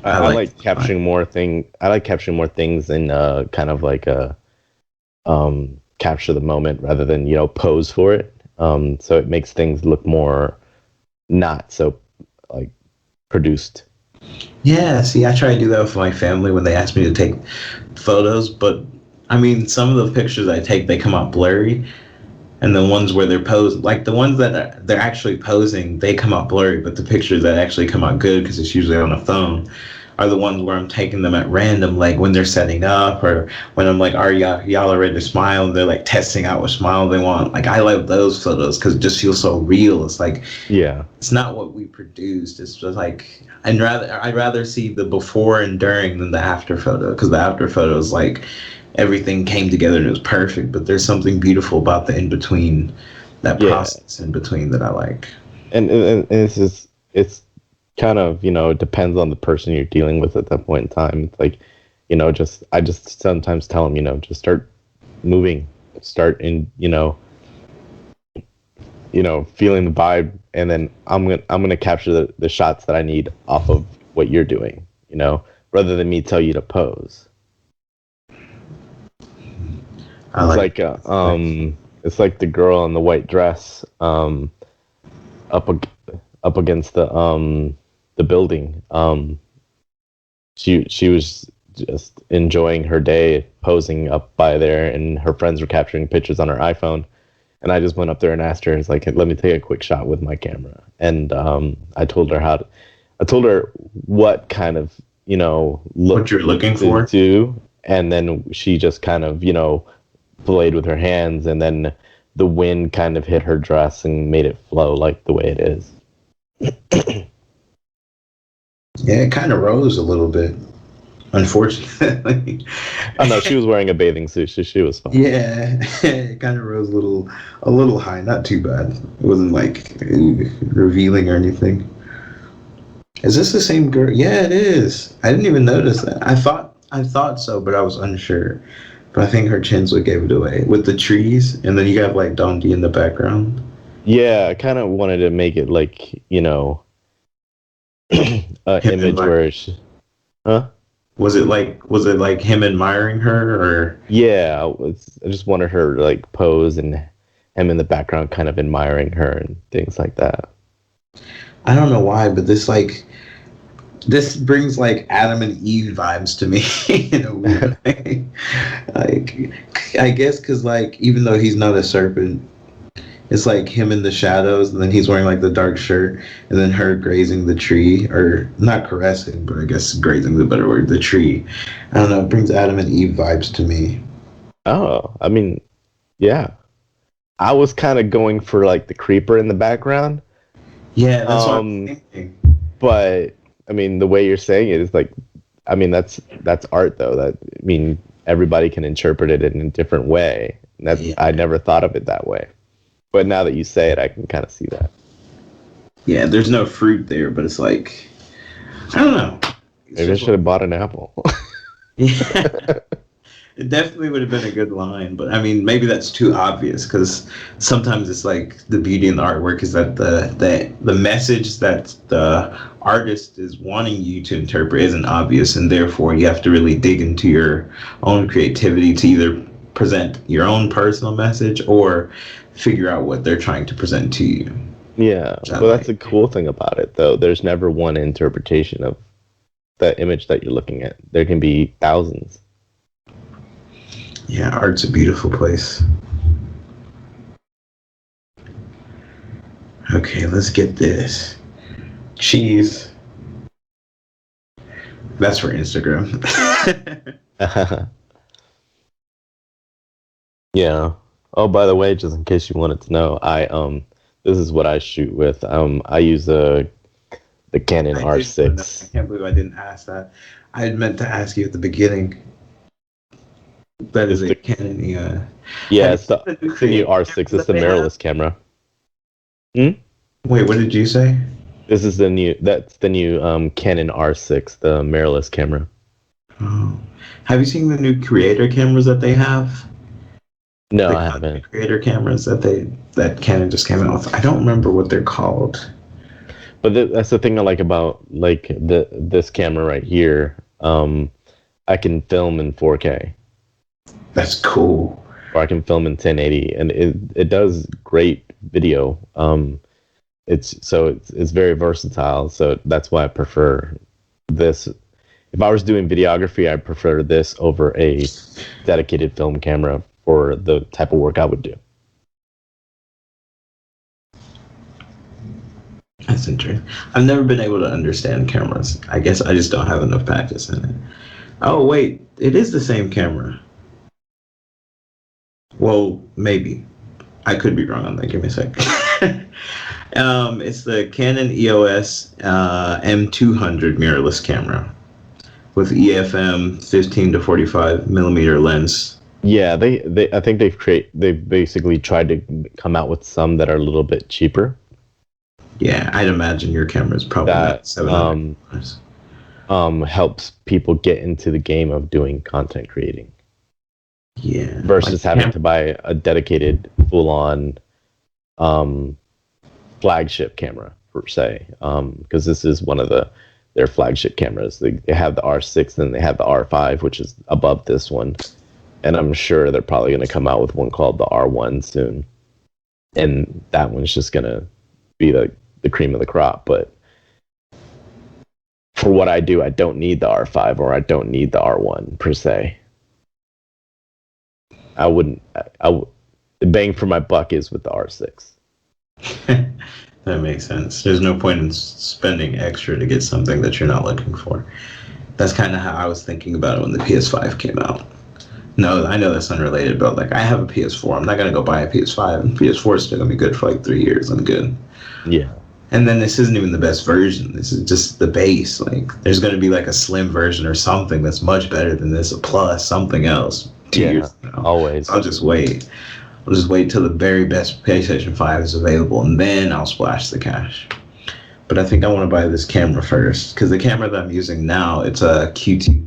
I I like like the vibe. capturing more thing. I like capturing more things in kind of like a capture the moment rather than pose for it. So it makes things look more not so like produced. Yeah, see, I try to do that with my family when they ask me to take photos, but I mean, some of the pictures I take, they come out blurry, and the ones where they're posed, like the ones that they're actually posing, they come out blurry, but the pictures that actually come out good because it's usually on a phone are the ones where I'm taking them at random, like when they're setting up or when I'm like, are y'all are ready to smile? And they're like testing out what smile they want. Like I love those photos because it just feels so real. It's like Yeah, it's not what we produced. It's just like I'd rather see the before and during than the after photo because the after photo is like everything came together and it was perfect. But there's something beautiful about the in between, that yeah, process in between that I like. and it's just it's kind of it depends on the person you're dealing with at that point in time. It's like just I just sometimes tell them just start moving, start in feeling the vibe, and then I'm gonna capture the shots that I need off of what you're doing, rather than me tell you to pose. I It's like. like it's like the girl in the white dress, up up against the building. She was just enjoying her day posing up by there, and her friends were capturing pictures on her iPhone. And I just went up there and asked her, "It's like, let me take a quick shot with my camera." And I told her what kind of What look you're looking to for? do, and then she just kind of played with her hands, and then the wind kind of hit her dress and made it flow like the way it is. Yeah, it kind of rose a little bit, unfortunately. Oh no, she was wearing a bathing suit. She was fine. Yeah, it kind of rose a little high. Not too bad. It wasn't like revealing or anything. Is this the same girl? Yeah, it is. I didn't even notice that. I thought so, but I was unsure. But I think her chins would give it away with the trees, and then you got like Donkey in the background. Yeah, I kind of wanted to make it like a Him image admi- where she, huh? was it like him admiring her or Yeah, I just wanted her to, like, pose and him in the background kind of admiring her and things like that. I don't know why, but this brings like Adam and Eve vibes to me in a weird way. Like I guess because like even though he's not a serpent, it's like him in the shadows, and then he's wearing like the dark shirt, and then her grazing the tree, or not caressing, but I guess grazing is a better word. The tree. I don't know. It brings Adam and Eve vibes to me. Oh, I mean, yeah. I was kind of going for like the creeper in the background. Yeah, that's what I'm Um, thinking. but I mean, the way you're saying it is like, I mean, that's art though. That I mean, everybody can interpret it in a different way. And that's Yeah, I never thought of it that way. But now that you say it, I can kind of see that. yeah. There's no fruit there, but it's like I don't know. It's Maybe I just should what. have bought an apple. Yeah. It definitely would have been a good line, but I mean, maybe that's too obvious because sometimes it's like the beauty in the artwork is that the message that the artist is wanting you to interpret isn't obvious, and therefore you have to really dig into your own creativity to either present your own personal message or figure out what they're trying to present to you. Yeah, Which I well, that's like. the cool thing about it, though. There's never one interpretation of that image that you're looking at. There can be thousands. Yeah, art's a beautiful place. Okay, let's get this. Cheese. That's for Instagram. Yeah. Oh, by the way, just in case you wanted to know, this is what I shoot with. I use the Canon I did want to know. I R6. can't believe I didn't ask that. I had meant to ask you at the beginning. That is It's a the Canon. Yeah, Have you it's seen the new the new creator R6. cameras It's that the they have? mirrorless camera. Hmm? Wait, what did you say? This is the new. That's the new Canon R6, the mirrorless camera. Oh. Have you seen the new creator cameras that they have? No, The I content haven't. creator cameras that Canon just came out with. I don't remember what they're called. But that's the thing I like about like this camera right here. I can film in 4K That's cool. or I can film in 1080, and it does great video. It's very versatile. So that's why I prefer this. If I was doing videography, I prefer this over a dedicated film camera for the type of work I would do. That's interesting. I've never been able to understand cameras. I guess I just don't have enough practice in it. Oh wait, it is the same camera. Well, maybe. I could be wrong on that. Give me a sec. It's the Canon EOS M200 mirrorless camera with EFM 15 to 45 millimeter lens. Yeah, they I think they've basically tried to come out with some that are a little bit cheaper. Yeah, I'd imagine your camera is probably not That 700. helps people get into the game of doing content creating Yeah, versus having cam- to buy a dedicated full on um, flagship camera per se, because this is one of their flagship cameras. They have the R6 and they have the R5, which is above this one, and I'm sure they're probably going to come out with one called the R1 soon, and that one's just going to be the cream of the crop. But for what I do, I don't need the R5 or I don't need the R1 per se. I wouldn't. The bang for my buck is with the R6. that makes sense. There's no point in spending extra to get something that you're not looking for. That's kind of how I was thinking about it when the PS5 came out. No, I know that's unrelated, but like I have a PS4. I'm not gonna go buy a PS5, and PS4 is still gonna be good for like 3 years. I'm good. Yeah. And then this isn't even the best version. This is just the base. Like there's gonna be like a slim version or something that's much better than this, a plus something else. 2 years from now. Always. I'll just wait. I'll just wait till the very best PlayStation 5 is available, and then I'll splash the cash. But I think I want to buy this camera first because the camera that I'm using now, it's a Q2,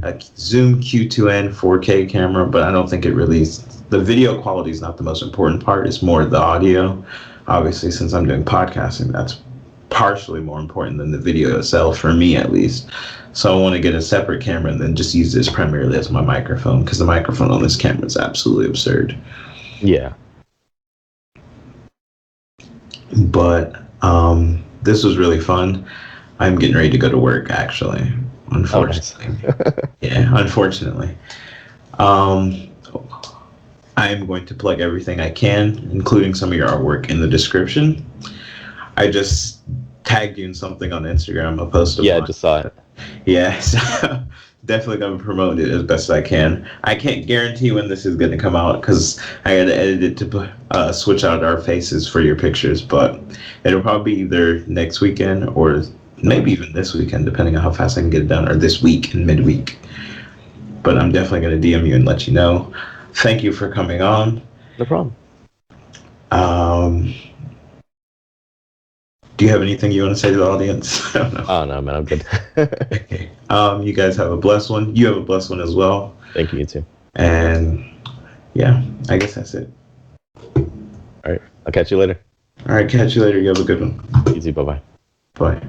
a Zoom Q2N 4K camera, but I don't think it really. The video quality is not the most important part. It's more the audio. Obviously, since I'm doing podcasting, that's partially more important than the video itself for me, at least. So I want to get a separate camera and then just use this primarily as my microphone because the microphone on this camera is absolutely absurd. Yeah. But this was really fun. I'm getting ready to go to work, actually. Unfortunately, yeah. Unfortunately, I'm going to plug everything I can, including some of your artwork, in the description. I just tagged you in something on Instagram. I'll post a Yeah, I bunch. just saw it. Yeah, so definitely gonna promote it as best I can. I can't guarantee when this is gonna come out because I gotta edit it to switch out our faces for your pictures, but it'll probably be either next weekend or maybe even this weekend, depending on how fast I can get it done, or this week in midweek. But I'm definitely gonna DM you and let you know. Thank you for coming on. No problem. Um, do you have anything you want to say to the audience? I don't know. Oh no, man, I'm good. Okay. You guys have a blessed one. You have a blessed one as well. Thank you, you too. And yeah, I guess that's it. All right. I'll catch you later. All right, catch you later. You have a good one. You too. Bye bye. Bye.